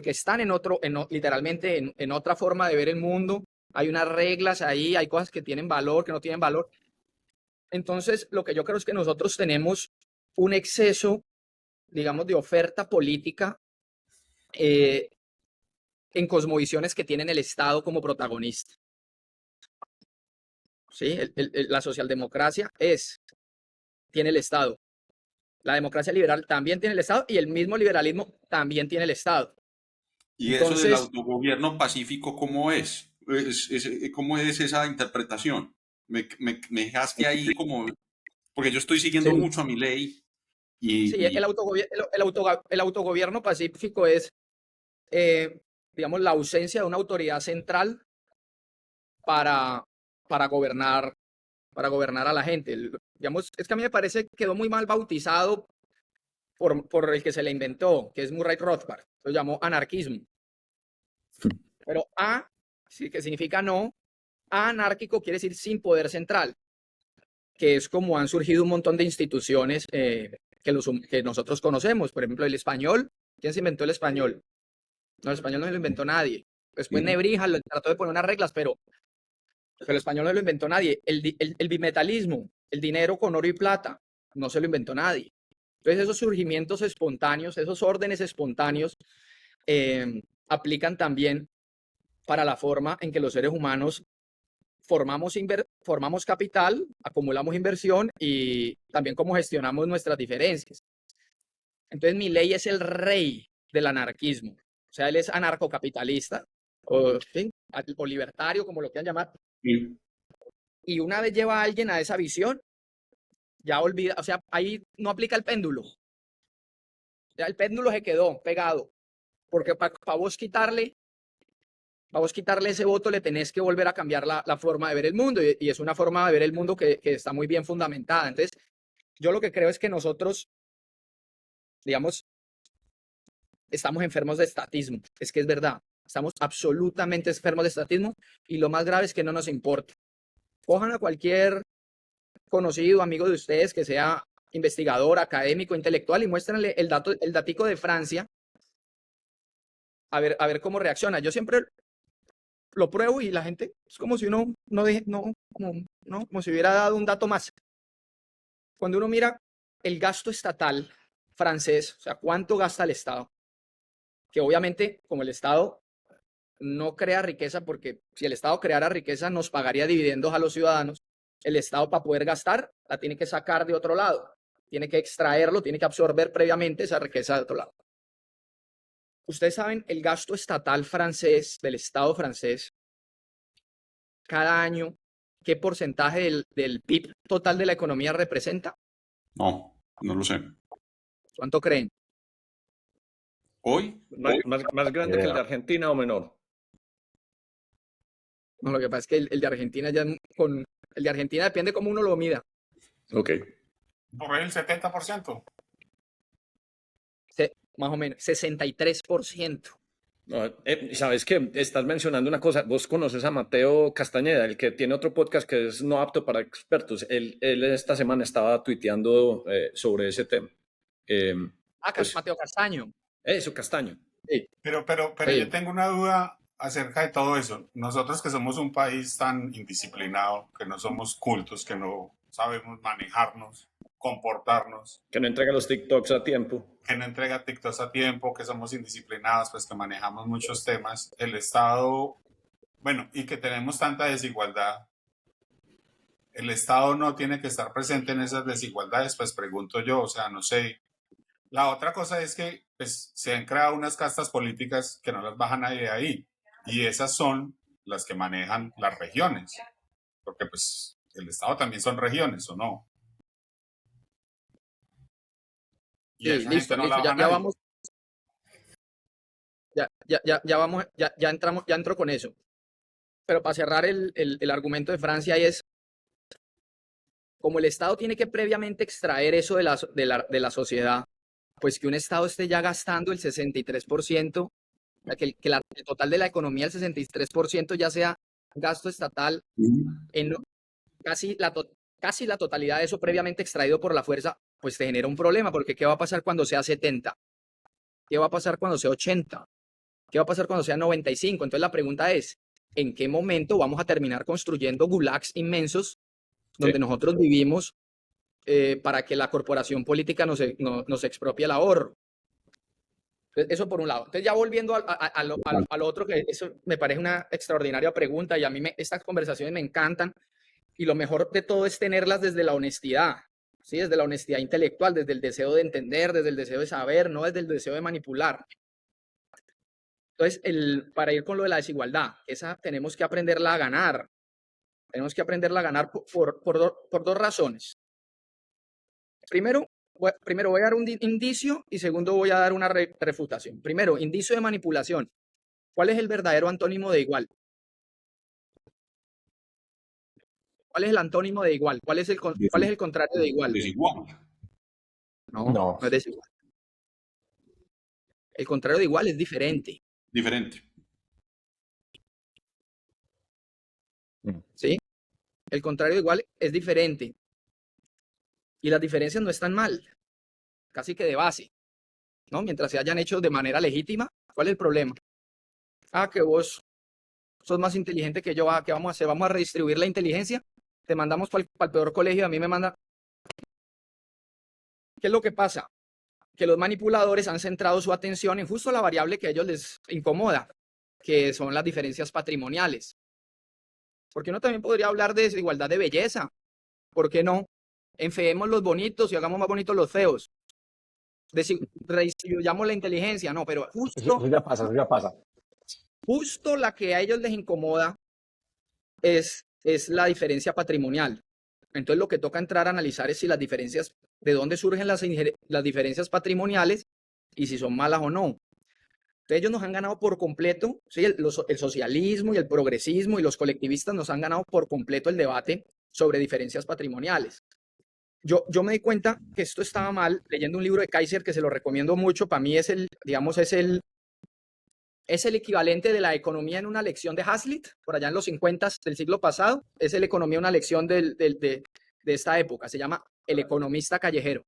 E: están literalmente en otra forma de ver el mundo. Hay unas reglas ahí, hay cosas que tienen valor, que no tienen valor. Entonces, lo que yo creo es que nosotros tenemos un exceso, digamos, de oferta política en cosmovisiones que tienen el Estado como protagonista. ¿Sí? La socialdemocracia tiene el Estado. La democracia liberal también tiene el Estado y el mismo liberalismo también tiene el Estado.
D: Y eso del autogobierno pacífico, ¿cómo es? ¿Cómo es esa interpretación? Me dejaste ahí como, porque yo estoy siguiendo
E: Sí,
D: mucho a mi ley
E: sí,
D: y
E: el autogobierno pacífico es, digamos, la ausencia de una autoridad central para, para gobernar a la gente. Digamos, es que a mí me parece que quedó muy mal bautizado por el que se le inventó, que es Murray Rothbard. Lo llamó anarquismo. Pero sí, que significa no, anárquico quiere decir sin poder central, que es como han surgido un montón de instituciones que nosotros conocemos. Por ejemplo, el español. ¿Quién se inventó el español? No, el español no se lo inventó nadie. Después Nebrija trató de poner unas reglas, pero el español no lo inventó nadie. El bimetalismo, el dinero con oro y plata, no se lo inventó nadie. Entonces esos surgimientos espontáneos, esos órdenes espontáneos aplican también para la forma en que los seres humanos formamos capital, acumulamos inversión y también cómo gestionamos nuestras diferencias. Entonces Milei es el rey del anarquismo. O sea, él es anarcocapitalista o libertario, como lo quieran llamar. Y una vez lleva a alguien a esa visión, ya olvida, o sea, ahí no aplica el péndulo. Ya el péndulo se quedó pegado, porque para vos quitarle ese voto le tenés que volver a cambiar la forma de ver el mundo y es una forma de ver el mundo que está muy bien fundamentada. Entonces, yo lo que creo es que nosotros, digamos, estamos enfermos de estatismo. Es que es verdad, estamos absolutamente enfermos de estatismo y lo más grave es que no nos importa. Cojan a cualquier conocido, amigo de ustedes que sea investigador, académico, intelectual y muéstrenle el datico de Francia a ver cómo reacciona. Yo siempre lo pruebo y la gente es como si uno como si hubiera dado un dato más. Cuando uno mira el gasto estatal francés, o sea, cuánto gasta el Estado, que obviamente como el Estado no crea riqueza, porque si el Estado creara riqueza nos pagaría dividendos a los ciudadanos, el Estado para poder gastar la tiene que sacar de otro lado. tiene que extraerlo, tiene que absorber previamente esa riqueza de otro lado. Ustedes saben, el gasto estatal francés, del Estado francés, cada año, ¿qué porcentaje del PIB total de la economía representa?
D: No, no lo sé.
E: ¿Cuánto creen?
D: Hoy,
A: Más grande que el de
B: Idea.
A: Argentina o menor.
E: No, lo que pasa es que el de Argentina ya el de Argentina depende cómo uno lo mida.
A: Ok.
C: Por ahí el 70%.
E: Más o menos, 63%.
A: No, ¿sabes qué? Estás mencionando una cosa. Vos conoces a Mateo Castañeda, el que tiene otro podcast que es No Apto para Expertos. Él esta semana estaba tuiteando sobre ese tema. Pues,
E: Mateo Castaño.
A: eso, Castaño.
E: Sí,
C: Pero
E: sí.
C: yo tengo una duda acerca de todo eso. Nosotros que somos un país tan indisciplinado, que no somos cultos, que no sabemos manejarnos, comportarnos,
A: Que no entrega los TikToks a tiempo.
C: que no entrega TikToks a tiempo, que somos indisciplinados, pues que manejamos muchos temas, el Estado, bueno, y que tenemos tanta desigualdad, el Estado no tiene que estar presente en esas desigualdades, pues pregunto yo, o sea, no sé. La otra cosa es que pues, se han creado unas castas políticas que no las baja nadie de ahí, y esas son las que manejan las regiones, porque pues el Estado también son regiones, ¿o no? Y
E: Sí,
C: esa
E: listo,
C: gente no
E: listo.
C: la
E: Ya,
C: baja
E: ya
C: nadie.
E: vamos. Ya vamos, ya entramos, ya entro con eso. Pero para cerrar el argumento de Francia es, como el Estado tiene que previamente extraer eso de la sociedad, pues que un Estado esté ya gastando el 63%, que el total de la economía, el 63% ya sea gasto estatal, en casi la totalidad de eso previamente extraído por la fuerza, pues te genera un problema, porque ¿qué va a pasar cuando sea 70? ¿Qué va a pasar cuando sea 80? ¿Qué va a pasar cuando sea 95? Entonces la pregunta es, ¿en qué momento vamos a terminar construyendo gulags inmensos donde
A: Sí.
E: nosotros vivimos para que la corporación política nos expropie el ahorro? Entonces, eso por un lado. Entonces ya volviendo a lo otro, que eso me parece una extraordinaria pregunta y a mí estas conversaciones me encantan y lo mejor de todo es tenerlas desde la honestidad, ¿sí? Desde la honestidad intelectual, desde el deseo de entender, desde el deseo de saber, no desde el deseo de manipular. Entonces, para ir con lo de la desigualdad, esa tenemos que aprenderla a ganar. Tenemos que aprenderla a ganar por dos razones. Primero voy a dar un indicio y segundo voy a dar una refutación. Primero, indicio de manipulación. ¿Cuál es el verdadero antónimo de igual? ¿Cuál es el antónimo de igual? ¿Cuál es el contrario de igual?
D: desigual.
E: No,
B: No.
E: no es desigual. El contrario de igual es diferente,
D: Diferente.
E: ¿sí? El contrario de igual es diferente. Y las diferencias no están mal, casi que de base, ¿no? Mientras se hayan hecho de manera legítima, ¿cuál es el problema? Que vos sos más inteligente que yo, ¿qué vamos a hacer? ¿Vamos a redistribuir la inteligencia? Te mandamos para el peor colegio, a mí me manda... ¿Qué es lo que pasa? Que los manipuladores han centrado su atención en justo la variable que a ellos les incomoda, que son las diferencias patrimoniales. Porque uno también podría hablar de desigualdad de belleza. ¿Por qué no? Enfeemos los bonitos y hagamos más bonitos los feos. Redistribuyamos la inteligencia, no, pero
B: Eso ya pasa, eso ya pasa.
E: justo la que a ellos les incomoda es la diferencia patrimonial. Entonces lo que toca entrar a analizar es si las diferencias, de dónde surgen las diferencias patrimoniales y si son malas o no. Entonces ellos nos han ganado por completo, ¿sí? El socialismo y el progresismo y los colectivistas nos han ganado por completo el debate sobre diferencias patrimoniales. Yo me di cuenta que esto estaba mal leyendo un libro de Kaiser que se lo recomiendo mucho. Para mí es el equivalente de la economía en una lección de Hazlitt, por allá en los 50 del siglo pasado. Es el economía, una lección de esta época. Se llama El economista callejero.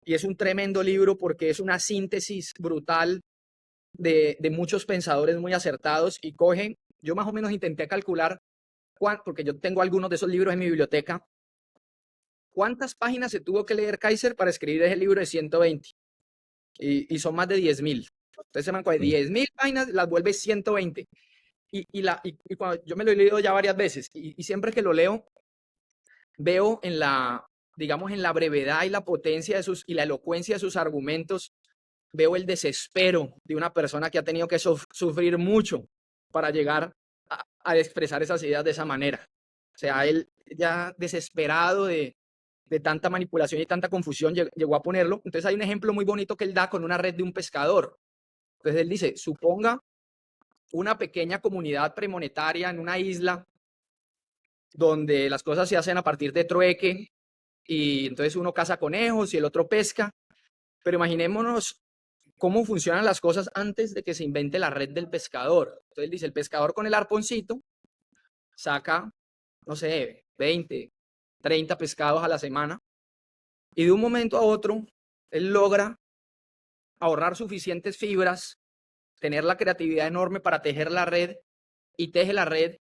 E: Y es un tremendo libro porque es una síntesis brutal de muchos pensadores muy acertados y cogen, yo más o menos intenté calcular, porque yo tengo algunos de esos libros en mi biblioteca, ¿cuántas páginas se tuvo que leer Kaiser para escribir ese libro de 120? Y son más de 10.000. Entonces se me de 10.000 páginas, las vuelve 120. Y cuando yo me lo he leído ya varias veces y siempre que lo leo, veo digamos, en la brevedad y la potencia y la elocuencia de sus argumentos, veo el desespero de una persona que ha tenido que sufrir mucho para llegar a expresar esas ideas de esa manera. O sea, él ya desesperado de tanta manipulación y tanta confusión llegó a ponerlo. Entonces hay un ejemplo muy bonito que él da con una red de un pescador. Entonces él dice, suponga una pequeña comunidad premonetaria en una isla donde las cosas se hacen a partir de trueque y entonces uno caza conejos y el otro pesca. Pero imaginémonos cómo funcionan las cosas antes de que se invente la red del pescador. Entonces él dice, el pescador con el arponcito saca, no sé, 20, 30 pescados a la semana y de un momento a otro él logra ahorrar suficientes fibras, tener la creatividad enorme para tejer la red y teje la red.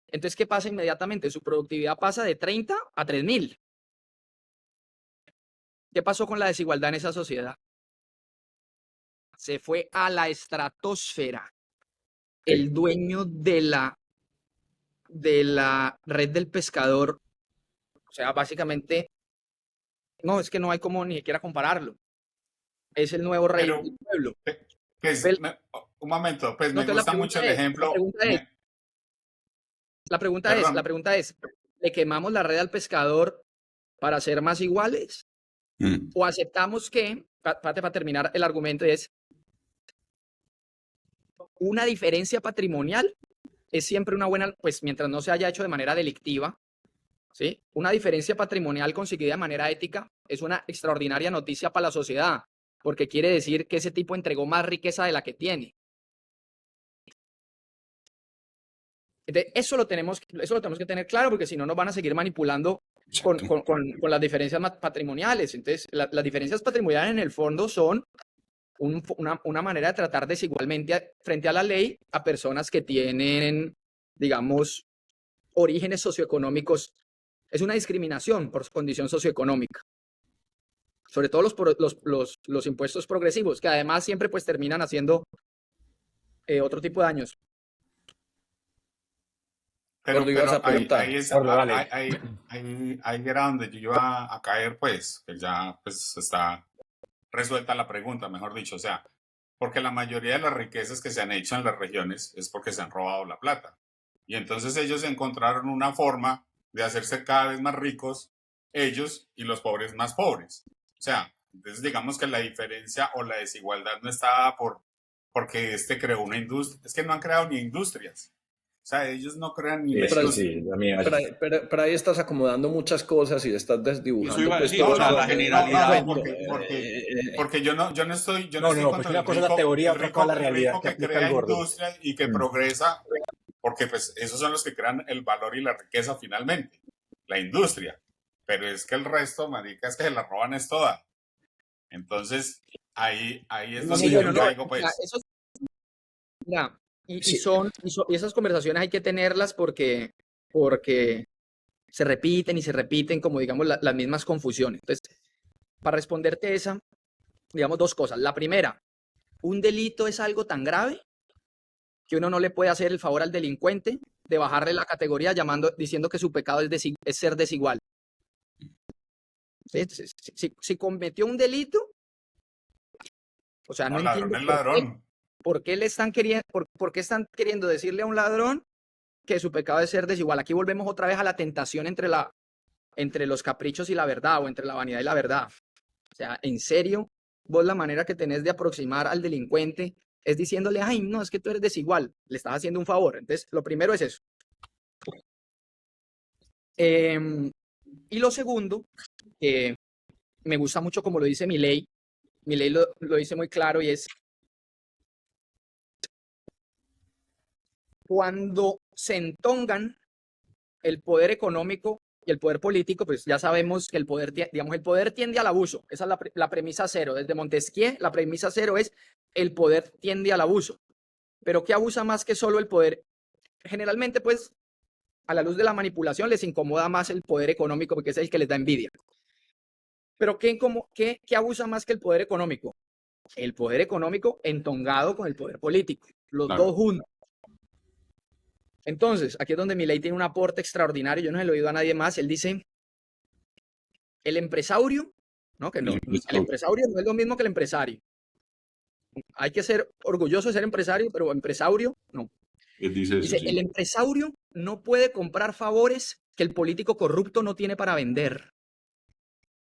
E: Entonces, ¿qué pasa inmediatamente? Su productividad pasa de 30 a 3.000. ¿Qué pasó con la desigualdad en esa sociedad? Se fue a la estratosfera. El dueño de la red del pescador, o sea, básicamente, no, es que no hay como ni siquiera compararlo. Es el nuevo rey
C: Pero,
E: del pueblo.
C: pues,
E: Pel-
C: un momento, pues
E: No,
C: me
E: entonces
C: gusta mucho el ejemplo.
E: la
C: Perdón,
E: pregunta es, ¿le quemamos la red al pescador para ser más iguales? ¿O aceptamos que, para terminar el argumento, es una diferencia patrimonial? Es siempre una buena, pues mientras no se haya hecho de manera delictiva, ¿sí? Una diferencia patrimonial conseguida de manera ética es una extraordinaria noticia para la sociedad, porque quiere decir que ese tipo entregó más riqueza de la que tiene. Entonces, eso lo tenemos que tener claro, porque si no nos van a seguir manipulando con las diferencias patrimoniales. Entonces, las diferencias patrimoniales en el fondo son una manera de tratar desigualmente frente a la ley a personas que tienen, digamos, orígenes socioeconómicos. Es una discriminación por su condición socioeconómica. Sobre todo los impuestos progresivos, que además siempre pues terminan haciendo otro tipo de daños.
A: Gordo, ibas a preguntar.
C: ahí era donde yo iba a caer, pues, que ya pues está resuelta la pregunta, mejor dicho, o sea, porque la mayoría de las riquezas que se han hecho en las regiones es porque se han robado la plata. Y entonces ellos encontraron una forma de hacerse cada vez más ricos, ellos y los pobres más pobres. O sea, entonces digamos que la diferencia o la desigualdad no está dada porque este creó una industria. Es que no han creado ni industrias. O sea, ellos no crean ni la
B: Sí,
C: industria.
B: sí, a mí me parece.
A: Pero ahí estás acomodando muchas cosas y estás desdibujando.
D: Eso iba a
A: Pues,
D: decir,
A: todo
D: o sea,
A: lo
D: la
A: que-
D: generalidad.
C: Porque yo no estoy
B: No,
C: contra
B: porque una cosa es la teoría,
C: el
B: otra cosa es la
C: el
B: realidad
C: rico
B: que
C: que
B: aplica
C: crea
B: el gordo.
C: industria y que progresa, porque pues esos son los que crean el valor y la riqueza finalmente, la industria. Pero es que el resto, marica, es que se la roban es toda. Entonces, ahí es donde
E: Sí,
C: yo
E: bueno, no,
C: caigo,
E: mira,
C: pues.
E: mira,
B: Sí.
E: y esas conversaciones hay que tenerlas porque se repiten y se repiten como, digamos, las mismas confusiones. Entonces, para responderte esa, digamos, dos cosas. La primera, un delito es algo tan grave que uno no le puede hacer el favor al delincuente de bajarle la categoría diciendo que su pecado es ser desigual. ¿Sí? Si cometió un delito, o sea,
C: No,
E: no
C: ladrón
E: entiendo
C: es ladrón.
E: por qué por qué están queriendo decirle a un ladrón que su pecado es ser desigual. Aquí volvemos otra vez a la tentación entre los caprichos y la verdad, o entre la vanidad y la verdad. O sea, en serio, vos la manera que tenés de aproximar al delincuente es diciéndole, ay, no, es que tú eres desigual, le estás haciendo un favor. Entonces, lo primero es eso. Y lo segundo, que me gusta mucho como lo dice Milei lo dice muy claro, y es cuando se entongan el poder económico y el poder político, pues ya sabemos que el poder tiende al abuso. Esa es la premisa cero. Desde Montesquieu, la premisa cero es el poder tiende al abuso. Pero ¿qué abusa más que solo el poder? Generalmente, pues, a la luz de la manipulación les incomoda más el poder económico porque es el que les da envidia. Pero ¿qué abusa más que el poder económico? El poder económico entongado con el poder político. Los
C: Claro.
E: dos juntos. Entonces, aquí es donde Milei tiene un aporte extraordinario. Yo no se lo he oído a nadie más. Él dice, El empresario, ¿no? Que no, el empresario no es lo mismo que el empresario. Hay que ser orgulloso de ser empresario, pero empresario no.
D: Él dice eso,
E: Dice, el
D: sí.
E: empresario no puede comprar favores que el político corrupto no tiene para vender.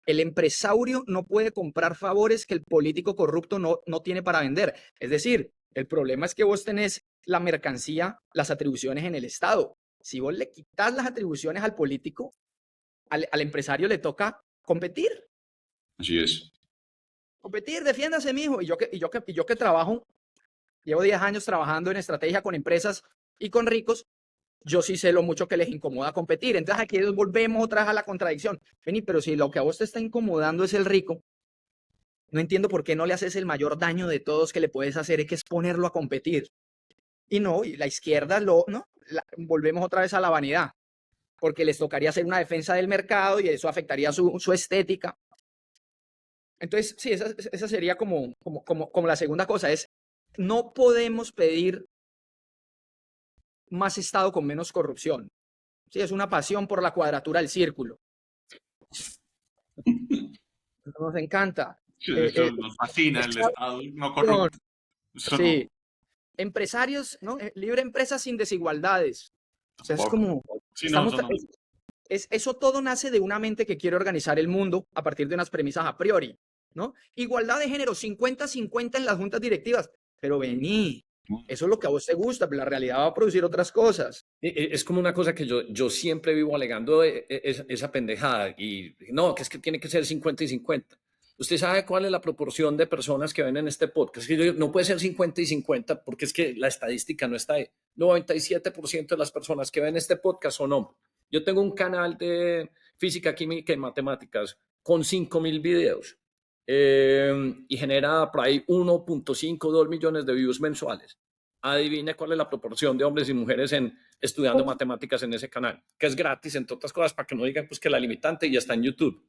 E: El empresario no puede comprar favores que el político corrupto no tiene para vender. Es decir, el problema es que vos tenés la mercancía, las atribuciones en el Estado. Si vos le quitas las atribuciones al político, al empresario le toca competir.
D: Así es.
E: Competir, defiéndase, mijo. Y yo que trabajo, llevo 10 años trabajando en estrategia con empresas y con ricos, yo sí sé lo mucho que les incomoda competir. Entonces aquí volvemos otra vez a la contradicción. Vení, pero si lo que a vos te está incomodando es el rico, no entiendo por qué no le haces el mayor daño de todos que le puedes hacer, es que es ponerlo a competir. Y no, y la izquierda volvemos otra vez a la vanidad, porque les tocaría hacer una defensa del mercado y eso afectaría su estética. Entonces, sí, esa sería como la segunda cosa, es no podemos pedir más Estado con menos corrupción. Sí, es una pasión por la cuadratura del círculo. Nos encanta.
D: Esto nos fascina el Estado no corrupto.
E: Sí. Empresarios, ¿no? Libre empresa sin desigualdades. O sea, es como...
D: Sí, no,
E: eso todo nace de una mente que quiere organizar el mundo a partir de unas premisas a priori, ¿no? Igualdad de género, 50-50 en las juntas directivas. Pero vení, eso es lo que a vos te gusta, pero la realidad va a producir otras cosas.
A: Es como una cosa que yo siempre vivo alegando esa pendejada. Y no, que es que tiene que ser 50 y 50. ¿Usted sabe cuál es la proporción de personas que ven en este podcast? Es que no puede ser 50 y 50 porque es que la estadística no está ahí. 97% de las personas que ven este podcast son hombres. Yo tengo un canal de física, química y matemáticas con 5.000 videos y genera por ahí 1.5, 2 millones de views mensuales. Adivine cuál es la proporción de hombres y mujeres estudiando matemáticas en ese canal, que es gratis, entre otras cosas, para que no digan pues, que la limitante ya está en YouTube.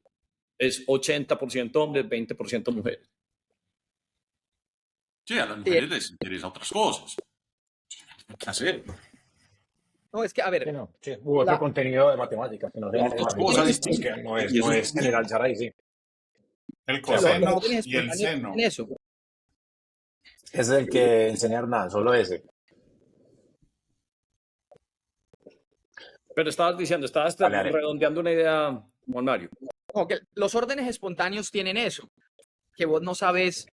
A: Es 80% hombres, 20% mujeres.
D: Sí, a las mujeres les interesa otras cosas. ¿Qué hacer?
E: No, es que, a ver...
B: Sí, no, sí, u otro contenido de matemáticas, que no sea
D: Otras cosas distintas.
B: que no es generalizar ahí, sí.
C: El coseno y el
E: espontáneos
C: seno.
E: tienen eso.
B: Ese es el que enseña Hernán, solo ese.
A: Pero estabas
B: Dale.
A: redondeando una idea, Juan Mario.
E: Como que los órdenes espontáneos tienen eso, que vos no sabes.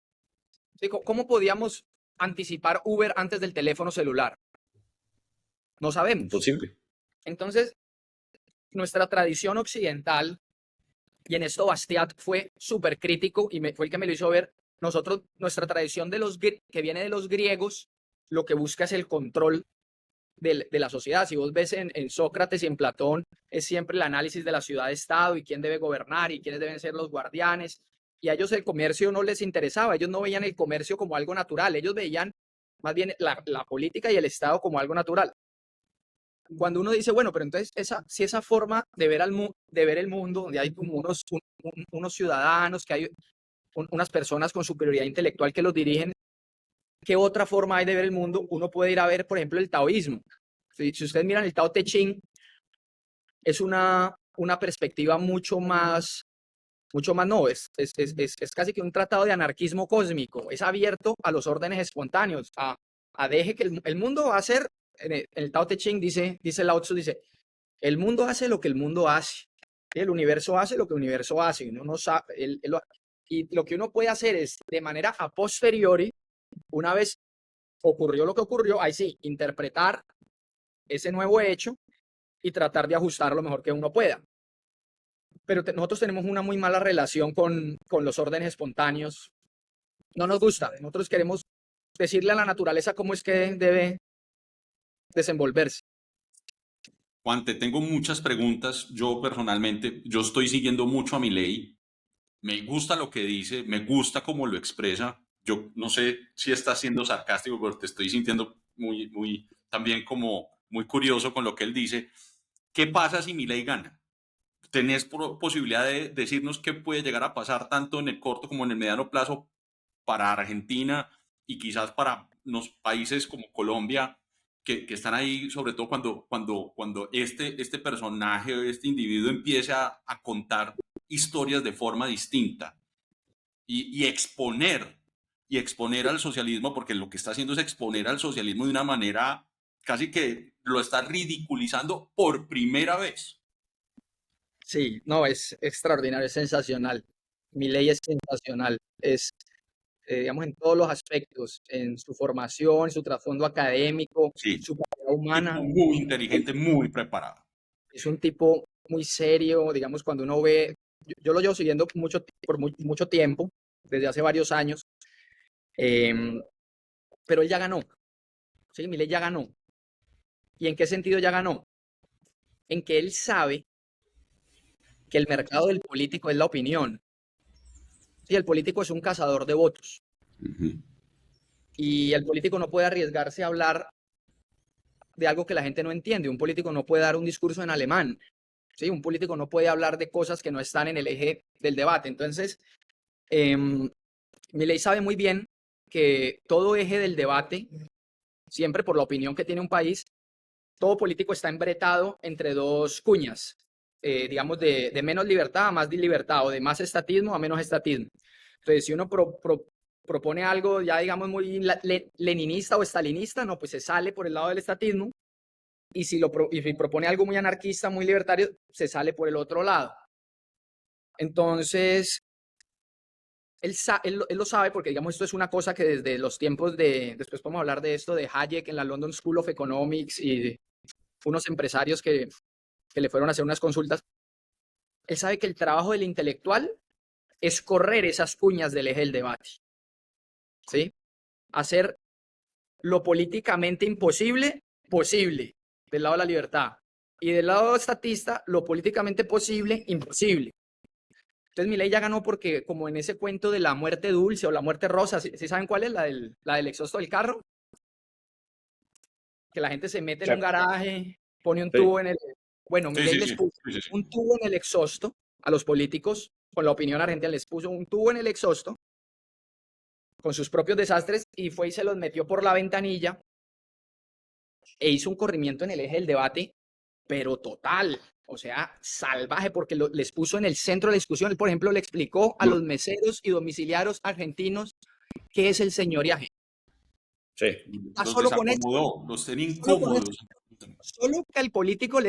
E: ¿Sí? ¿Cómo podíamos anticipar Uber antes del teléfono celular? No sabemos.
A: Imposible.
E: Entonces, nuestra tradición occidental, y en esto Bastiat fue súper crítico y fue el que me lo hizo ver, nuestra tradición que viene de los griegos, lo que busca es el control de la sociedad. Si vos ves en Sócrates y en Platón, es siempre el análisis de la ciudad-estado y quién debe gobernar y quiénes deben ser los guardianes. Y a ellos el comercio no les interesaba, ellos no veían el comercio como algo natural, ellos veían más bien la política y el Estado como algo natural. Cuando uno dice, bueno, pero entonces si esa forma de ver el mundo, donde hay como unos ciudadanos, que hay unas personas con superioridad intelectual que los dirigen, ¿qué otra forma hay de ver el mundo? Uno puede ir a ver, por ejemplo, el taoísmo. Si ustedes miran el Tao Te Ching, es una perspectiva mucho más no, es casi que un tratado de anarquismo cósmico, es abierto a los órdenes espontáneos, a deje que el mundo va a ser, en el Tao Te Ching dice Lao Tzu, dice, el mundo hace lo que el mundo hace, el universo hace lo que el universo hace, uno no sabe, y lo que uno puede hacer es, de manera a posteriori, una vez ocurrió lo que ocurrió, ahí sí, interpretar ese nuevo hecho y tratar de ajustar lo mejor que uno pueda. Pero nosotros tenemos una muy mala relación con los órdenes espontáneos. No nos gusta. Nosotros queremos decirle a la naturaleza cómo es que debe desenvolverse.
D: Juan, te tengo muchas preguntas. Yo personalmente, yo estoy siguiendo mucho a Milei. Me gusta lo que dice, me gusta cómo lo expresa. Yo no sé si estás siendo sarcástico, pero te estoy sintiendo también como muy curioso con lo que él dice. ¿Qué pasa si Milei gana? ¿Tenés posibilidad de decirnos qué puede llegar a pasar tanto en el corto como en el mediano plazo para Argentina y quizás para unos países como Colombia que están ahí, sobre todo cuando este personaje, este individuo empiece a contar historias de forma distinta y exponer al socialismo, porque lo que está haciendo es exponer al socialismo de una manera casi que lo está ridiculizando por primera vez.
E: Sí, no, es extraordinario, es sensacional. Milei es sensacional, es, digamos, en todos los aspectos, en su formación, su trasfondo académico,
D: Sí,
E: su calidad humana.
D: tipo muy inteligente, muy preparado.
E: Es un tipo muy serio, digamos, cuando uno ve, yo lo llevo siguiendo por mucho tiempo, desde hace varios años, pero él ya ganó, ¿sí? Milei ya ganó. ¿Y en qué sentido ya ganó? En que él sabe que el mercado del político es la opinión. Sí, el político es un cazador de votos. Y el político no puede arriesgarse a hablar de algo que la gente no entiende. Un político no puede dar un discurso en alemán. ¿Sí? Un político no puede hablar de cosas que no están en el eje del debate. Entonces, Milei sabe muy bien que todo eje del debate, siempre por la opinión que tiene un país, todo político está embretado entre dos cuñas, digamos, de menos libertad a más libertad, o de más estatismo a menos estatismo. Entonces, si uno propone algo ya, digamos, muy leninista o estalinista, no, pues se sale por el lado del estatismo. Y si propone algo muy anarquista, muy libertario, se sale por el otro lado. Entonces, él lo sabe porque, digamos, esto es una cosa que desde los tiempos después podemos hablar de esto, de Hayek en la London School of Economics y unos empresarios que le fueron a hacer unas consultas. Él sabe que el trabajo del intelectual es correr esas cuñas del eje del debate, ¿sí? Hacer lo políticamente imposible, posible, del lado de la libertad. Y del lado estatista, lo políticamente posible, imposible. Entonces Milei ya ganó porque, como en ese cuento de la muerte dulce o la muerte rosa, ¿sí saben cuál es? La del exhausto del carro. Que la gente se mete en un garaje, pone un tubo en el... Bueno, Milei les puso un tubo en el exhausto a los políticos, con la opinión argentina, les puso un tubo en el exhausto con sus propios desastres y fue y se los metió por la ventanilla e hizo un corrimiento en el eje del debate, pero total, o sea, salvaje, porque les puso en el centro de la discusión. Él, por ejemplo, le explicó a los meseros y domiciliarios argentinos qué es el señoriaje.
A: Sí.
D: Los desacomodó, los tenía incómodos.
E: Solo que al político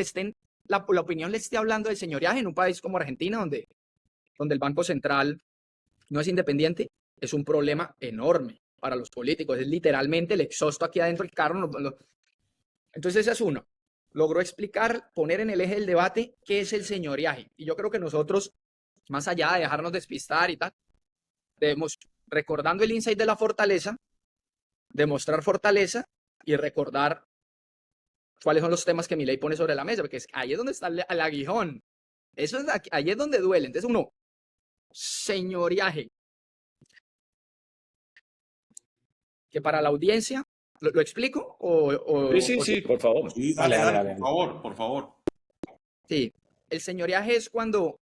E: la opinión le esté hablando del señoriaje en un país como Argentina, donde el Banco Central no es independiente, es un problema enorme para los políticos. Es literalmente el exhausto aquí adentro del carro. Entonces esa es una. Logró explicar, poner en el eje del debate qué es el señoriaje. Y yo creo que nosotros, más allá de dejarnos despistar y tal, debemos, recordando el insight de la fortaleza, demostrar fortaleza y recordar cuáles son los temas que Milei pone sobre la mesa, porque ahí es donde está el aguijón. Eso es ahí es donde duele. Entonces uno, señoriaje. Que para la audiencia, ¿lo explico?
A: Sí, por favor.
D: Sí,
B: Dale.
D: por favor.
E: Sí, el señoriaje es cuando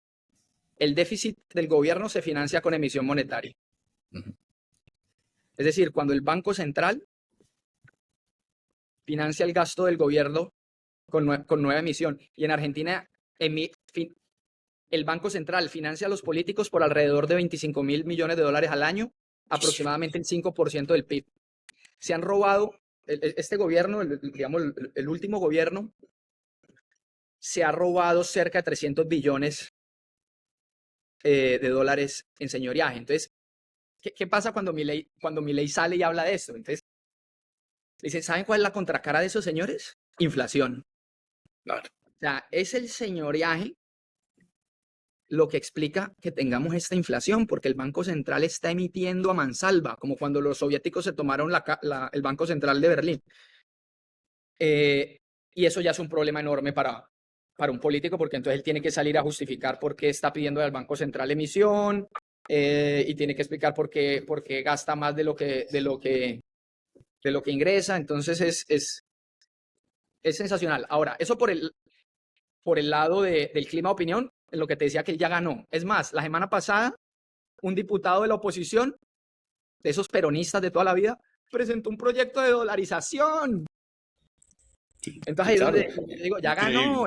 E: el déficit del gobierno se financia con emisión monetaria. Es decir, cuando el Banco Central financia el gasto del gobierno con nueva emisión. Y en Argentina, el Banco Central financia a los políticos por alrededor de 25.000 millones de dólares al año, aproximadamente el 5% del PIB. Se han robado, este gobierno, digamos, el último gobierno, se ha robado cerca de 300 billones de dólares en señoriaje. Entonces, ¿qué pasa cuando Milei sale y habla de esto? Entonces, dicen, ¿saben cuál es la contracara de esos señores? Inflación.
A: Claro.
E: O sea, es el señoriaje lo que explica que tengamos esta inflación, porque el Banco Central está emitiendo a mansalva, como cuando los soviéticos se tomaron el Banco Central de Berlín. Y eso ya es un problema enorme para un político, porque entonces él tiene que salir a justificar por qué está pidiendo al Banco Central emisión, y tiene que explicar por qué gasta más de lo que ingresa. Entonces es sensacional. Ahora, eso por el lado del clima de opinión, en lo que te decía que él ya ganó. Es más, la semana pasada, un diputado de la oposición, de esos peronistas de toda la vida, presentó un proyecto de dolarización. Entonces ahí es donde digo, ya ganó.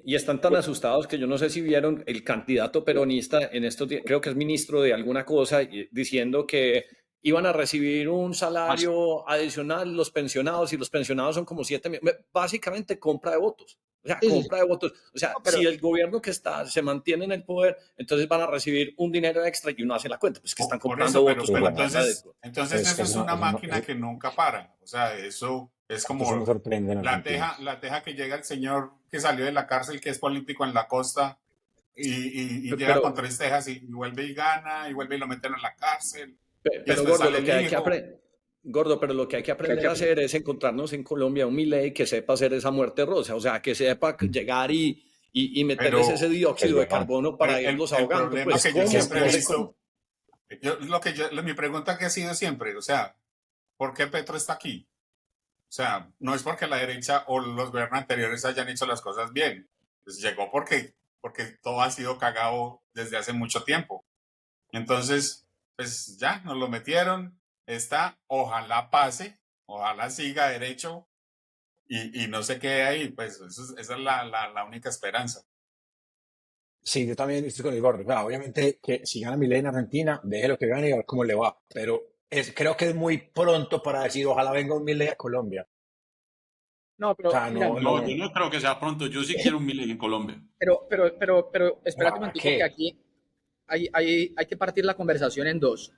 A: y están tan asustados que yo no sé si vieron el candidato peronista en estos días, creo que es ministro de alguna cosa, diciendo que iban a recibir un salario adicional los pensionados, y los pensionados son como 7 millones. Básicamente compra de votos. O sea,
E: Sí, sí, sí.
A: compra de votos. O sea,
E: No, pero,
A: si el gobierno que está se mantiene en el poder, entonces van a recibir un dinero extra y uno hace la cuenta. Pues que están
C: Por
A: comprando
C: eso,
A: votos
B: Sí,
A: con la
B: bueno,
A: plata de...
C: entonces eso es una
B: eso no,
C: máquina que nunca para. O sea, eso es
B: eso no
C: como
B: sorprende en Argentina.
C: la teja que llega el señor que salió de la cárcel, que es político en la costa, y llega
A: Pero,
C: con 3 tejas y vuelve y gana, y vuelve y lo meten en la cárcel, y
A: pero
C: después
A: gordo,
C: sale
A: lo
C: el
A: que hay que
C: hijo.
A: aprender... Gordo, pero lo que hay que aprender a hacer es encontrarnos en Colombia un Milei que sepa hacer esa muerte rosa, o sea, que sepa llegar y meterles ese
C: Pero
A: dióxido de
B: verdad.
A: carbono para irlos
C: el
A: ahogando.
C: problema
A: Pues,
C: que yo
A: ¿cómo?
C: siempre he
A: No sé
C: visto,
A: cómo.
C: mi pregunta que ha sido siempre, o sea, ¿por qué Petro está aquí? O sea, no es porque la derecha o los gobiernos anteriores hayan hecho las cosas bien. Pues llegó porque todo ha sido cagado desde hace mucho tiempo. Entonces, pues ya, nos lo metieron. Está, ojalá pase, ojalá siga derecho y no se quede ahí. Pues esa es la única esperanza.
B: Sí, yo también estoy con el gordo. Claro, obviamente que si gana Milei en Argentina, deje lo que gane y a ver cómo le va. Pero creo que es muy pronto para decir, ojalá venga un Milei a Colombia.
E: no,
B: O
E: pero
B: sea,
E: mira,
B: no,
D: No, yo
B: no,
D: no creo que sea pronto. Yo sí quiero un Milei en Colombia.
E: pero espérate un
B: ¿para
E: momentico que
B: qué?
E: aquí hay que partir la conversación en dos.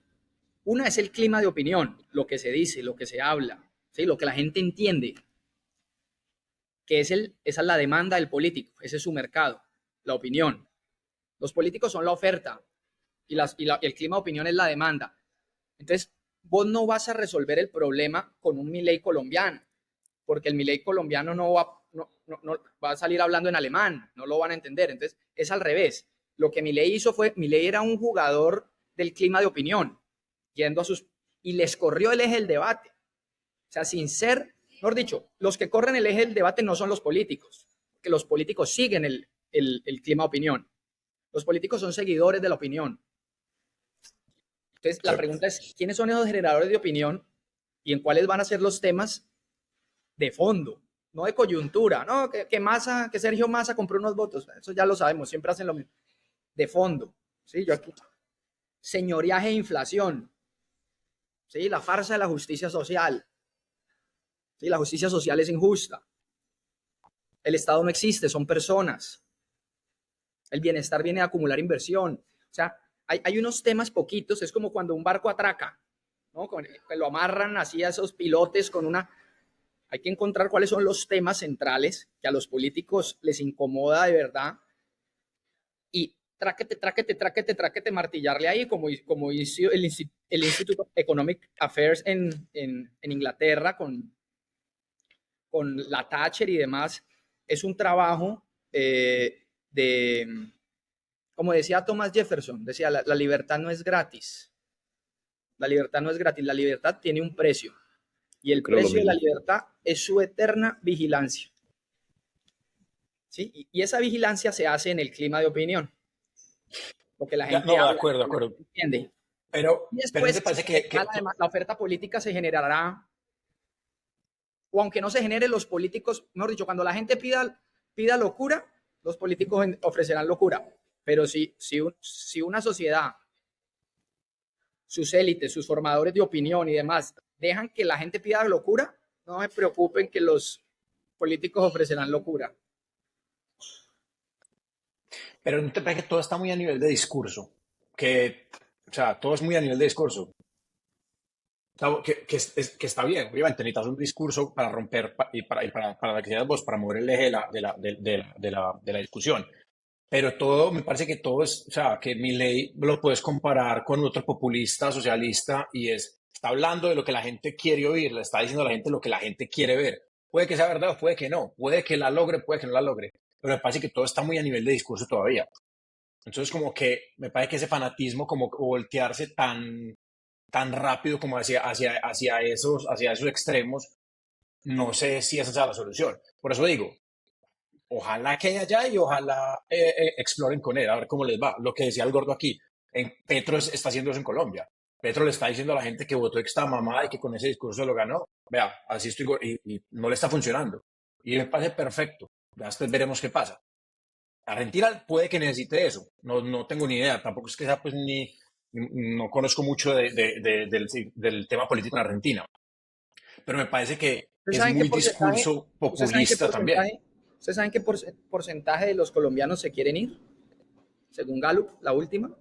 E: Una es el clima de opinión, lo que se dice, lo que se habla, ¿sí? Lo que la gente entiende, que esa es la demanda del político, ese es su mercado, la opinión. Los políticos son la oferta y el clima de opinión es la demanda. Entonces, vos no vas a resolver el problema con un Milei colombiano, porque el Milei colombiano no va a salir hablando en alemán, no lo van a entender. Entonces, es al revés. Lo que Milei hizo Milei era un jugador del clima de opinión, yendo a sus... y les corrió el eje del debate. O sea, sin ser, mejor dicho, los que corren el eje del debate no son los políticos, que los políticos siguen el clima de opinión. Los políticos son seguidores de la opinión. Entonces, la pregunta es, ¿quiénes son esos generadores de opinión y en cuáles van a ser los temas de fondo? No de coyuntura, no, que Sergio Massa compró unos votos, eso ya lo sabemos, siempre hacen lo mismo. De fondo, ¿sí? Yo aquí, señoreaje e inflación, ¿sí? La farsa de la justicia social, ¿sí? La justicia social es injusta. El Estado no existe, son personas. El bienestar viene a acumular inversión. O sea, hay unos temas poquitos, es como cuando un barco atraca, ¿no? Que lo amarran así a esos pilotes con una... Hay que encontrar cuáles son los temas centrales que a los políticos les incomoda de verdad y tráquete, martillarle ahí, como hizo el Institute of Economic Affairs en Inglaterra con la Thatcher y demás. Es un trabajo como decía Thomas Jefferson, decía, la libertad no es gratis. La libertad no es gratis, la libertad tiene un precio. Y el
A: Creo lo
E: precio de la
A: mismo.
E: libertad es su eterna vigilancia. ¿Sí? Y esa vigilancia se hace en el clima de opinión. Lo que la
B: Ya,
E: gente
B: no, de
E: habla,
B: acuerdo, de
E: lo que la
B: acuerdo.
E: gente entiende. Y
B: Pero ¿no
E: después
B: te parece que,
E: la oferta política se generará, o aunque no se genere, los políticos, mejor dicho, cuando la gente pida locura, los políticos ofrecerán locura. Pero si una sociedad, sus élites, sus formadores de opinión y demás, dejan que la gente pida locura, no se preocupen que los políticos ofrecerán locura.
B: pero no te parece que todo está muy a nivel de discurso? O sea, todo es muy a nivel de discurso. O sea, que está bien, obviamente necesitas un discurso para romper para la que seas vos, para mover el eje de la discusión. Pero todo, me parece que todo es, o sea, que Milei lo puedes comparar con otro populista, socialista, y está hablando de lo que la gente quiere oír, le está diciendo a la gente lo que la gente quiere ver. Puede que sea verdad o puede que no, puede que la logre, puede que no la logre, pero me parece que todo está muy a nivel de discurso todavía. Entonces, como que me parece que ese fanatismo, como voltearse tan rápido como hacia esos extremos, no sé si esa sea la solución. Por eso digo, ojalá que haya allá y ojalá exploren con él, a ver cómo les va. Lo que decía el gordo aquí, Petro está haciendo eso en Colombia. Petro le está diciendo a la gente que votó esta mamá y que con ese discurso lo ganó. Vea, así estoy y no le está funcionando. Y me parece perfecto. Ya después veremos qué pasa. Argentina puede que necesite eso, no tengo ni idea, tampoco es que sea pues no conozco mucho del tema político en Argentina, pero me parece que
E: ¿Ustedes
B: es
E: saben qué
B: muy
E: porcentaje,
B: discurso
E: ustedes saben qué
B: populista también.
E: porcentaje, ustedes saben qué porcentaje de los colombianos se quieren ir? Según Gallup, la última.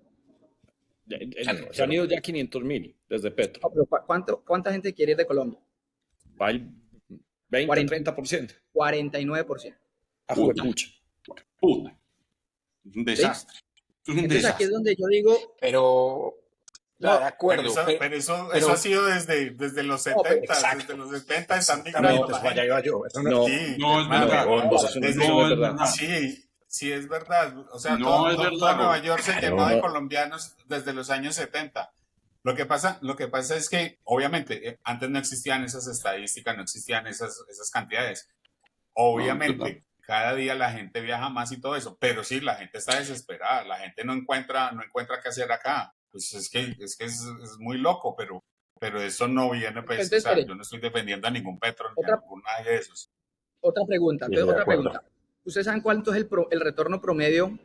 B: Bueno,
A: Se han ido ya 500.000 desde Petro.
E: No, pero ¿cuánta gente quiere ir de Colombia?
A: Va el 20,
E: 40,
A: 30%.
E: 49%.
A: Ah,
D: Puta.
A: juepucha.
D: Puta. Es un desastre. Es un
E: Entonces aquí es
D: desastre.
E: donde yo digo,
B: pero
E: no,
B: de
C: Pero
B: acuerdo,
C: eso ha sido desde los
E: No, pero
C: 70,
B: exacto,
C: desde los 70 están
B: exactamente,
C: migrando
B: pues
C: la
B: vaya
C: gente.
B: iba yo, eso no,
A: No,
C: Sí,
D: No es
C: hermano,
D: verdad.
B: huevón, vos
A: eso no,
C: desde,
A: eso no
D: No
A: es
D: es
A: verdad.
D: verdad.
C: sí es verdad. O sea,
D: No es
C: toda
D: verdad,
C: Nueva
D: güey.
C: York se
B: claro,
C: llenó de
A: No,
C: colombianos desde los años 70. Lo que pasa es que, obviamente, antes no existían esas estadísticas, no existían esas cantidades.
D: No, es verdad.
C: Obviamente, cada día la gente viaja más y todo eso, pero sí, la gente está desesperada, la gente no encuentra qué hacer acá. Pues es muy loco, pero eso no viene, pues, o
E: entonces,
C: sea,
E: espere,
C: yo no estoy defendiendo a ningún Petro ni a
E: otra,
C: ninguna de esos.
E: otra pregunta.
B: sí,
E: Entonces,
B: de
E: otra
B: acuerdo.
E: pregunta. ¿Ustedes saben cuánto es el retorno promedio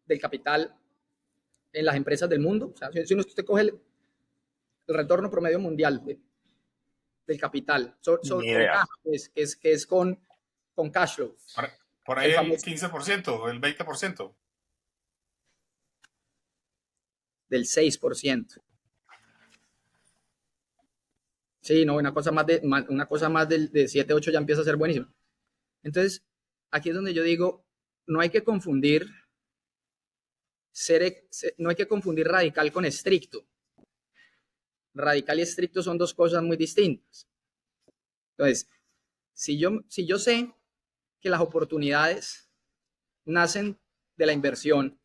E: del capital en las empresas del mundo? O sea, si usted coge el retorno promedio mundial del capital
B: Ni
E: con
B: idea.
E: caja, pues, que es con cash flow,
C: Por ahí
E: el
C: el
E: famoso
C: 15%, el 20%.
E: del 6%. Sí, no, una cosa más de 7, 8 ya empieza a ser buenísimo. Entonces, aquí es donde yo digo, no hay que confundir no hay que confundir radical con estricto. Radical y estricto son dos cosas muy distintas. Entonces, si yo sé que las oportunidades nacen de la inversión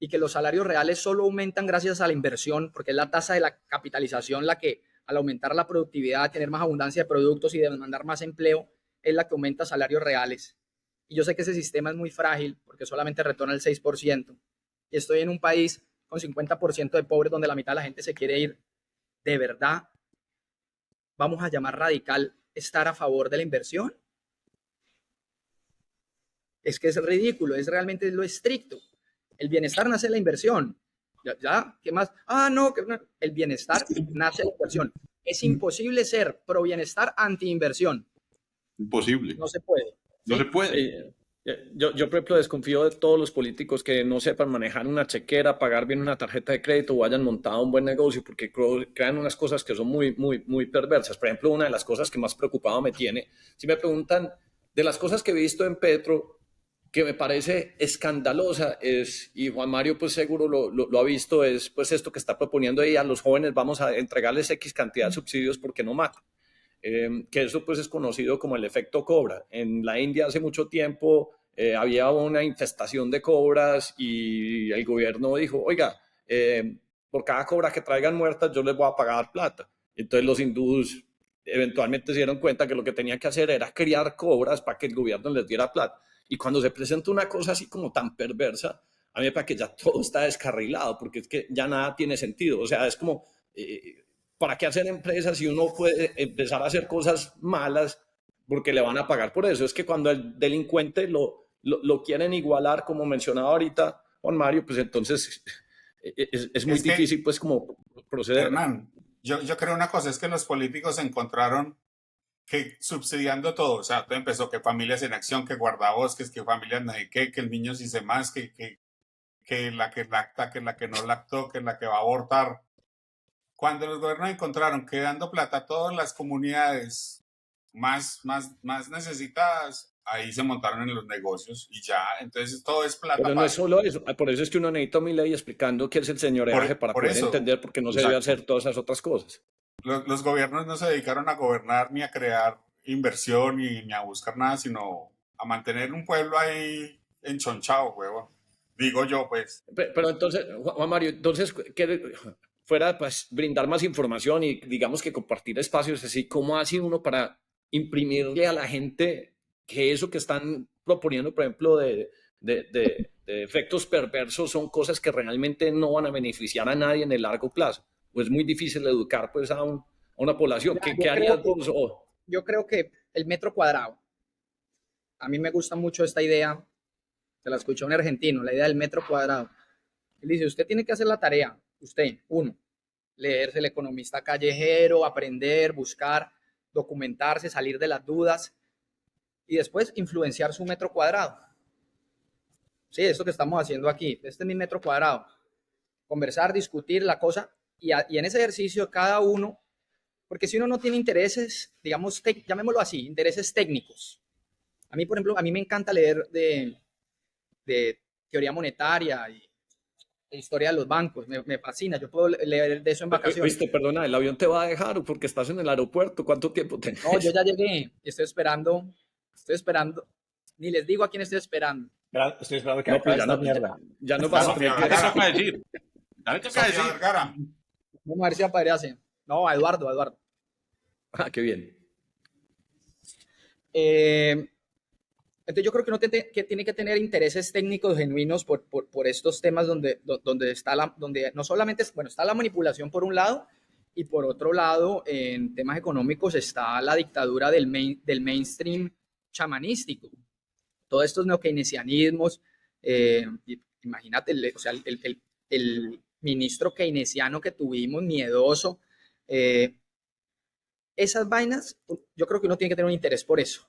E: y que los salarios reales solo aumentan gracias a la inversión, porque es la tasa de la capitalización la que, al aumentar la productividad, tener más abundancia de productos y demandar más empleo, es la que aumenta salarios reales. Y yo sé que ese sistema es muy frágil porque solamente retorna el 6%. Y estoy en un país con 50% de pobres donde la mitad de la gente se quiere ir. ¿De verdad vamos a llamar radical estar a favor de la inversión? Es que es ridículo, es realmente lo estricto. El bienestar nace de la inversión. ¿Ya? ¿Qué más? No, el bienestar nace de la inversión. Es imposible ser pro bienestar anti inversión.
D: Imposible.
E: No se puede.
D: No
E: ¿sí?
D: se puede.
A: Yo, por ejemplo, desconfío de todos los políticos que no sepan manejar una chequera, pagar bien una tarjeta de crédito o hayan montado un buen negocio, porque crean unas cosas que son muy, muy, muy perversas. Por ejemplo, una de las cosas que más preocupado me tiene, si me preguntan de las cosas que he visto en Petro, que me parece escandalosa es, y Juan Mario pues seguro lo ha visto, es pues esto que está proponiendo ahí a los jóvenes, vamos a entregarles X cantidad de subsidios porque no matan. Que eso pues es conocido como el efecto cobra. En la India hace mucho tiempo había una infestación de cobras y el gobierno dijo, oiga, por cada cobra que traigan muertas yo les voy a pagar plata. Entonces los hindúes eventualmente se dieron cuenta que lo que tenían que hacer era criar cobras para que el gobierno les diera plata. Y cuando se presenta una cosa así como tan perversa, a mí me parece que ya todo está descarrilado, porque es que ya nada tiene sentido. O sea, es como, ¿para qué hacer empresas si uno puede empezar a hacer cosas malas porque le van a pagar por eso? Es que cuando el delincuente lo quieren igualar, como mencionaba ahorita Juan Mario, pues entonces es muy
C: Es que,
A: difícil pues como proceder.
C: Hernán, yo creo una cosa, es que los políticos encontraron que subsidiando todo, o sea, todo empezó que familias en acción, que guardabosques, que familias no sé qué, que el niño si se más, que la que lacta, que la que no lactó, que la que va a abortar. Cuando los gobiernos encontraron que dando plata a todas las comunidades más necesitadas, ahí se montaron en los negocios y ya, entonces todo es plata
A: Pero no
C: para
A: es
C: ellos.
A: solo eso, por eso es que uno necesita mi ley explicando qué es el señoreaje para
C: Por
A: poder
C: eso,
A: entender por qué no se debe
B: Exacto.
A: hacer todas esas otras cosas.
C: los gobiernos no se dedicaron a gobernar ni a crear inversión ni a buscar nada, sino a mantener un pueblo ahí enchonchado, huevón. Digo yo, pues.
A: Pero entonces, Juan Mario, entonces, fuera pues, brindar más información y digamos que compartir espacios así, ¿cómo hace uno para imprimirle a la gente que eso que están proponiendo, por ejemplo, de efectos perversos son cosas que realmente no van a beneficiar a nadie en el largo plazo? Pues es muy difícil educar pues, a una población.
E: Mira,
A: ¿Qué harías vos?
E: yo creo que el metro cuadrado a mí me gusta mucho esta idea, se la escuché a un argentino, la idea del metro cuadrado. Él dice, usted tiene que hacer la tarea, usted, uno, leerse el economista callejero, aprender, buscar, documentarse, salir de las dudas y después influenciar su metro cuadrado. Sí, esto que estamos haciendo aquí, este es mi metro cuadrado. Conversar, discutir la cosa y en ese ejercicio cada uno, porque si uno no tiene intereses, digamos, llamémoslo así, intereses técnicos. A mí, por ejemplo, a mí me encanta leer de teoría monetaria y de historia de los bancos, me fascina, yo puedo leer de eso en vacaciones.
A: Viste, perdona, el avión te va a dejar porque estás en el aeropuerto. ¿Cuánto tiempo tenés?
E: No, yo ya llegué, estoy esperando, ni les digo a quién estoy esperando.
B: Estoy esperando que
A: No,
B: acabe
A: pues
B: esta mierda.
A: ya nos vas a tener
D: ¿Qué
A: que
D: te toca decir? Ya le toca
C: Sofía
D: decir.
C: Vergara.
E: Vamos a ver si aparece. No, a Eduardo.
A: Ah, qué bien.
E: Entonces yo creo que uno que tiene que tener intereses técnicos genuinos por estos temas donde está donde no solamente está la manipulación por un lado y por otro lado en temas económicos está la dictadura del mainstream chamanístico. Todos estos neokeynesianismos, imagínate, o sea, el ministro keynesiano que tuvimos, miedoso, esas vainas, yo creo que uno tiene que tener un interés por eso.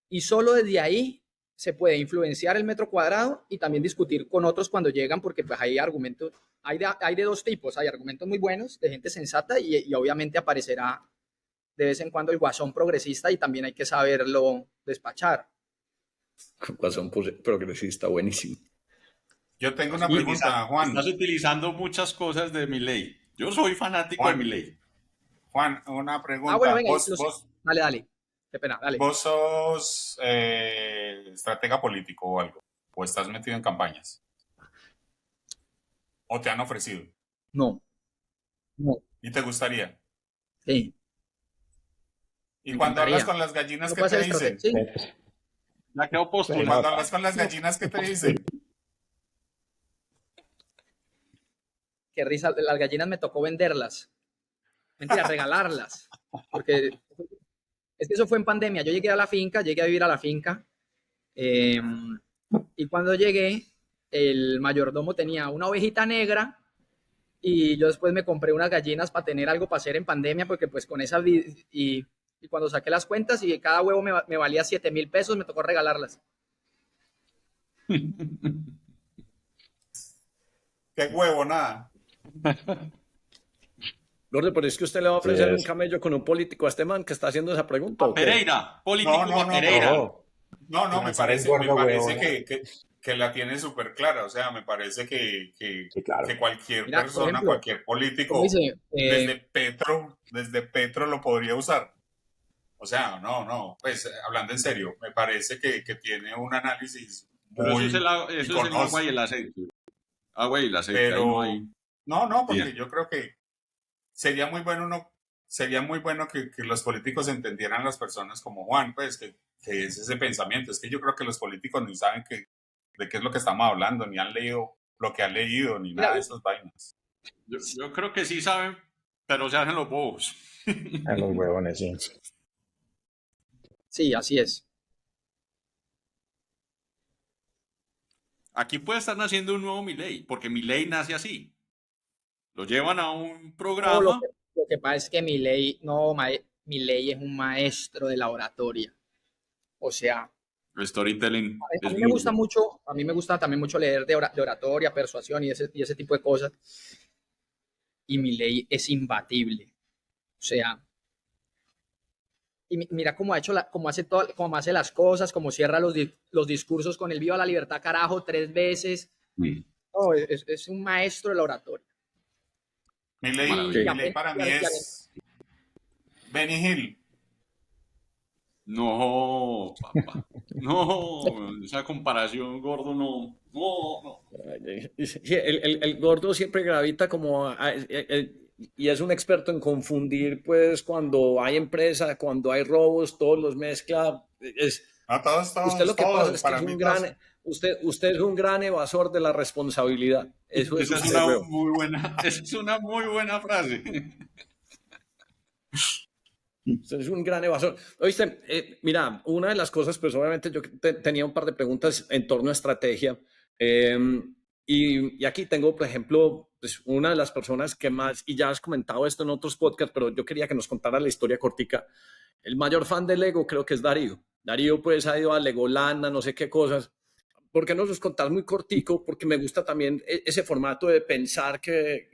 E: Y solo desde ahí se puede influenciar el metro cuadrado y también discutir con otros cuando llegan, porque pues hay argumentos, hay de dos tipos, hay argumentos muy buenos de gente sensata y obviamente aparecerá de vez en cuando el guasón progresista y también hay que saberlo despachar.
A: Guasón progresista, buenísimo.
C: Yo tengo una pregunta, Juan.
D: Estás utilizando muchas cosas de Milei. Yo soy fanático de Milei.
C: Juan, una pregunta.
E: Bueno, venga,
C: ¿Vos,
E: dale. Qué pena, dale.
C: ¿Vos sos estratega político o algo? ¿O estás metido en campañas? ¿O te han ofrecido?
E: No.
C: ¿Y te gustaría?
E: Sí.
C: ¿Y cuando hablas con las gallinas, qué te dicen?
E: Sí.
D: La quedó postulada.
C: ¿Y cuando hablas con las gallinas, qué te dicen?
E: Qué risa, las gallinas me tocó venderlas. Mentira, regalarlas. Porque es que eso fue en pandemia. Yo llegué a vivir a la finca. Y cuando llegué, el mayordomo tenía una ovejita negra y yo después me compré unas gallinas para tener algo para hacer en pandemia, porque pues con esa... Y cuando saqué las cuentas y cada huevo me valía 7,000 pesos, me tocó regalarlas.
C: ¿Qué huevo, nada?
A: Gordo, pero es que usted le va a ofrecer un camello con un político a este man que está haciendo esa pregunta. ¿O qué?
D: Pereira, político Pereira.
C: No, me parece que la tiene súper clara. O sea, me parece que cualquier persona, cualquier político, desde Petro lo podría usar. O sea, no, pues hablando en serio, me parece que tiene un análisis
D: pero
C: muy...
D: eso es el agua y el aceite. Agua y el aceite.
C: Pero,
D: ahí
C: no, porque yo creo que sería muy bueno que los políticos entendieran a las personas como Juan, pues, que es ese pensamiento. Es que yo creo que los políticos ni saben de qué es lo que estamos hablando, ni han leído lo que han leído, ni nada de esas vainas.
D: Yo creo que sí saben, pero se hacen los bobos.
B: A los huevones, sí.
E: Sí, así es.
D: Aquí puede estar naciendo un nuevo Milei, porque Milei nace así. Lo llevan a un programa.
E: No, lo que pasa es que Milei es un maestro de la oratoria. O sea,
D: El storytelling.
E: a mí me gusta también mucho leer de oratoria, persuasión y ese tipo de cosas. Y Milei es imbatible. O sea, y mira cómo cómo hace las cosas, cómo cierra los discursos con el viva la libertad, carajo, 3 veces. No, es un maestro de la oratoria.
C: Milei para mí es Benny Hill.
D: No, papá. No, esa comparación, gordo, no.
A: Sí, el gordo siempre gravita como y es un experto en confundir, pues, cuando hay empresa, cuando hay robos, todos los mezcla. Usted lo que pasa es que es un gran, usted es un gran evasor de la responsabilidad. Esa
D: es una muy buena frase.
A: Es un gran evasor. Oíste, mira, una de las cosas, pues obviamente yo tenía un par de preguntas en torno a estrategia. eh, y aquí tengo, por ejemplo, pues una de las personas que más, y ya has comentado esto en otros podcasts, pero yo quería que nos contara la historia cortica. El mayor fan de Lego creo que es Darío. Darío pues ha ido a Legoland, a no sé qué cosas. ¿Por qué no nos contás muy cortico? Porque me gusta también ese formato de pensar que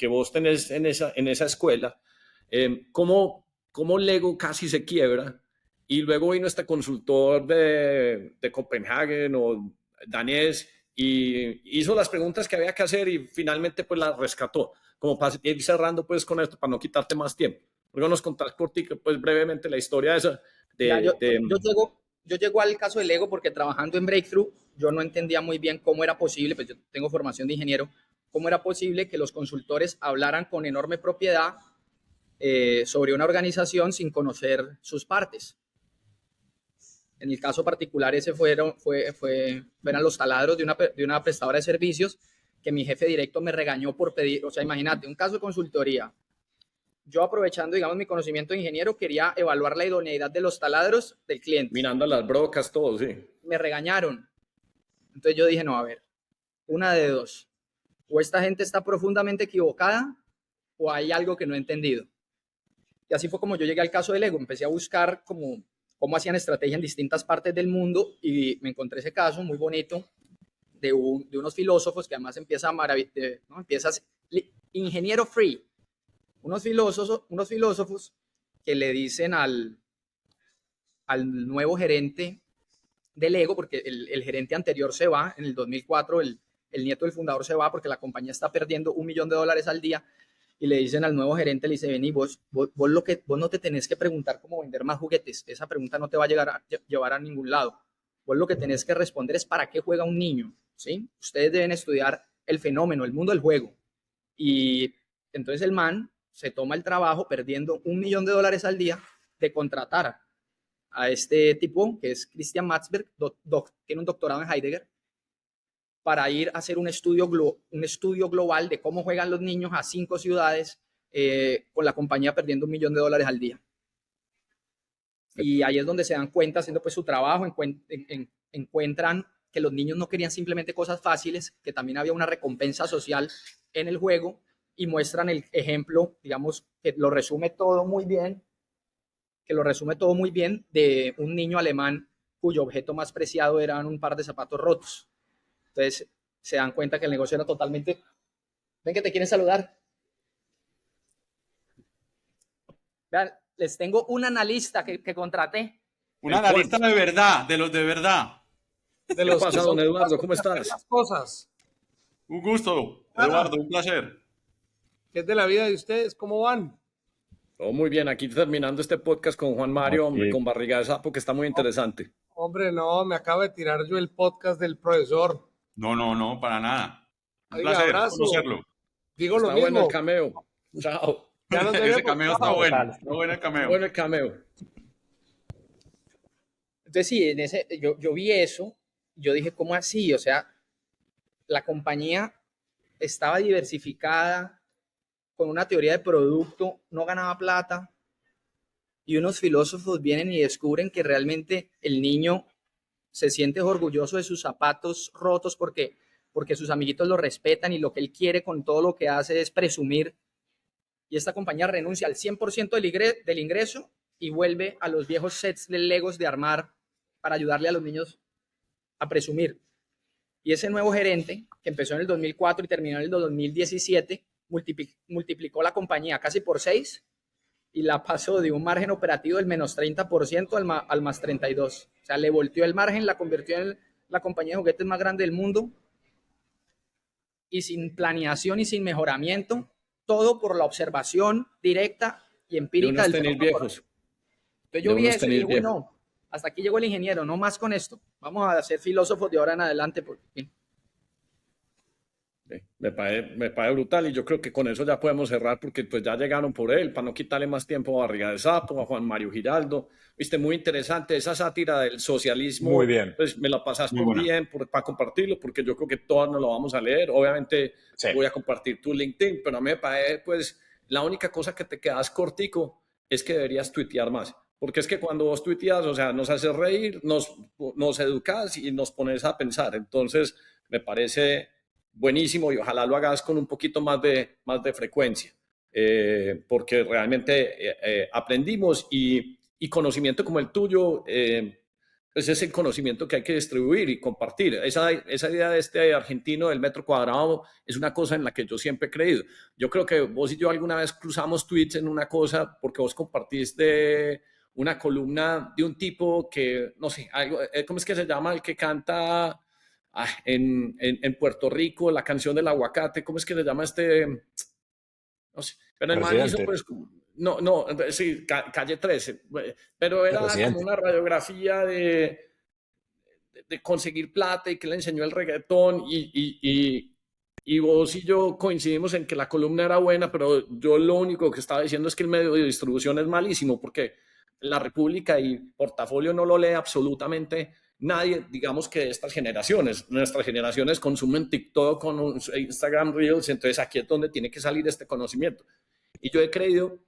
A: vos tenés en esa escuela. Cómo Lego casi se quiebra y luego vino este consultor de Copenhagen o danés y hizo las preguntas que había que hacer y finalmente pues las rescató. Como para ir cerrando pues con esto, para no quitarte más tiempo. ¿Por qué no nos contás cortico pues brevemente la historia esa
E: Mira,
A: de, de
E: yo llego al caso del Lego porque trabajando en Breakthrough, yo no entendía muy bien cómo era posible, pues yo tengo formación de ingeniero, cómo era posible que los consultores hablaran con enorme propiedad sobre una organización sin conocer sus partes. En el caso particular, ese fueran los taladros de una prestadora de servicios que mi jefe directo me regañó por pedir, o sea, imagínate, un caso de consultoría. Yo aprovechando, digamos, mi conocimiento de ingeniero, quería evaluar la idoneidad de los taladros del cliente.
A: mirando las brocas, todo, sí.
E: Me regañaron. Entonces yo dije, no, a ver, una de dos. O esta gente está profundamente equivocada o hay algo que no he entendido. Y así fue como yo llegué al caso de Lego. Empecé a buscar cómo hacían estrategia en distintas partes del mundo y me encontré ese caso muy bonito de unos filósofos que además empiezas ingeniero free. Unos filósofos que le dicen al nuevo gerente de Lego, porque el gerente anterior se va en el 2004, el nieto del fundador se va porque la compañía está perdiendo $1 millón al día, y le dicen al nuevo gerente, le dice, vení, vos no te tenés que preguntar cómo vender más juguetes, esa pregunta no te va a llevar a ningún lado, vos lo que tenés que responder es para qué juega un niño, ¿sí? Ustedes deben estudiar el fenómeno, el mundo del juego, y entonces el man se toma el trabajo, perdiendo $1 millón al día, de contratar a este tipo, que es Christian Matzberg, tiene un doctorado en Heidegger, para ir a hacer un estudio global de cómo juegan los niños a 5 ciudades con la compañía perdiendo $1 millón al día. Y ahí es donde se dan cuenta, haciendo pues su trabajo, encuentran que los niños no querían simplemente cosas fáciles, que también había una recompensa social en el juego, y muestran el ejemplo, digamos, que lo resume todo muy bien, de un niño alemán cuyo objeto más preciado eran un par de zapatos rotos. Entonces se dan cuenta que el negocio era totalmente... Ven que te quieren saludar. Vean, les tengo un analista que contraté.
D: Un analista de verdad, de los de verdad.
A: ¿Qué pasa, don Eduardo? ¿Cómo estás?
F: Las cosas.
D: Un gusto, Eduardo, un placer.
F: ¿Qué es de la vida de ustedes? ¿Cómo van?
A: Todo muy bien, aquí terminando este podcast con Juan Mario,
D: Okay.
A: con Barriga de Sapo, que está muy interesante.
F: Hombre, no, me acabo de tirar yo el podcast del profesor.
D: No, para nada. Un
F: Oiga,
D: placer
F: abrazo.
D: conocerlo.
F: Digo lo
A: Está bueno
F: mismo.
A: el cameo. Chao.
F: Ya nos
D: Ese
F: veremos.
D: cameo está
F: Chao.
D: bueno. Está bueno el cameo.
A: Bueno el cameo.
E: Entonces sí, yo vi eso, yo dije, ¿cómo así? O sea, la compañía estaba diversificada, con una teoría de producto, no ganaba plata, y unos filósofos vienen y descubren que realmente el niño se siente orgulloso de sus zapatos rotos porque sus amiguitos lo respetan y lo que él quiere con todo lo que hace es presumir. Y esta compañía renuncia al 100% del ingreso y vuelve a los viejos sets de Legos de armar para ayudarle a los niños a presumir. Y ese nuevo gerente, que empezó en el 2004 y terminó en el 2017, multiplicó la compañía casi por 6 y la pasó de un margen operativo del menos 30% al más 32%. O sea, le volteó el margen, la convirtió en la compañía de juguetes más grande del mundo, y sin planeación y sin mejoramiento, todo por la observación directa y
A: De
E: empírica
A: unos
E: del
A: tenis
E: fenómeno.
A: viejos.
E: Entonces yo
A: De
E: vi
A: unos
E: eso y
A: tenis
E: dije,
A: viejos.
E: no, hasta aquí llegó el ingeniero, no más con esto. Vamos a ser filósofos de ahora en adelante. Porque...
A: Me parece brutal y yo creo que con eso ya podemos cerrar porque pues ya llegaron por él, para no quitarle más tiempo a Barriga de Sapo, a Juan Mario Giraldo. Viste, muy interesante esa sátira del socialismo.
B: Muy bien.
A: Pues me la pasaste
D: Muy buena.
A: bien para compartirlo porque yo creo que todos nos lo vamos a leer. Obviamente
B: Sí.
A: voy a compartir tu LinkedIn, pero a mí me parece pues la única cosa que te quedas cortico es que deberías tuitear más. Porque es que cuando vos tuiteas, o sea, nos haces reír, nos educas y nos pones a pensar. Entonces, me parece buenísimo y ojalá lo hagas con un poquito más de frecuencia, porque realmente aprendimos y conocimiento como el tuyo, pues es el conocimiento que hay que distribuir y compartir. Esa idea de este argentino del metro cuadrado es una cosa en la que yo siempre he creído. Yo creo que vos y yo alguna vez cruzamos tweets en una cosa porque vos compartiste una columna de un tipo que, no sé, algo, ¿cómo es que se llama? El que canta en Puerto Rico, la canción del aguacate, ¿cómo es que se llama este? No sé, pero el man hizo
B: Presidente.
A: pues, no, sí, Calle 13, pero
B: El
A: era como
B: presidente.
A: una radiografía de conseguir plata y que le enseñó el reggaetón y vos y yo coincidimos en que la columna era buena, pero yo lo único que estaba diciendo es que el medio de distribución es malísimo porque La República y Portafolio no lo lee absolutamente nadie, digamos que de estas generaciones. Nuestras generaciones consumen TikTok, con Instagram Reels, entonces aquí es donde tiene que salir este conocimiento. Y yo he creído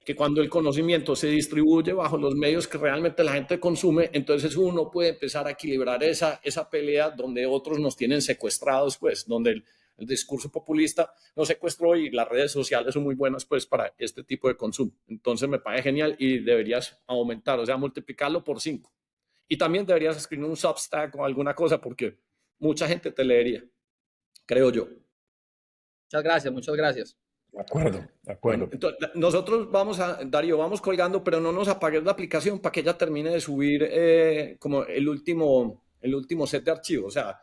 A: que cuando el conocimiento se distribuye bajo los medios que realmente la gente consume, entonces uno puede empezar a equilibrar esa pelea donde otros nos tienen secuestrados, pues, donde el discurso populista nos secuestró y las redes sociales son muy buenas, pues, para este tipo de consumo. Entonces me parece genial y deberías aumentar, o sea, multiplicarlo por 5. Y también deberías escribir un Substack o alguna cosa porque mucha gente te leería, creo yo.
E: Muchas gracias, muchas gracias.
B: De acuerdo, de
A: Bueno,
B: acuerdo.
A: entonces nosotros vamos Darío, vamos colgando, pero no nos apagues la aplicación para que ella termine de subir como el último set de archivos. O sea,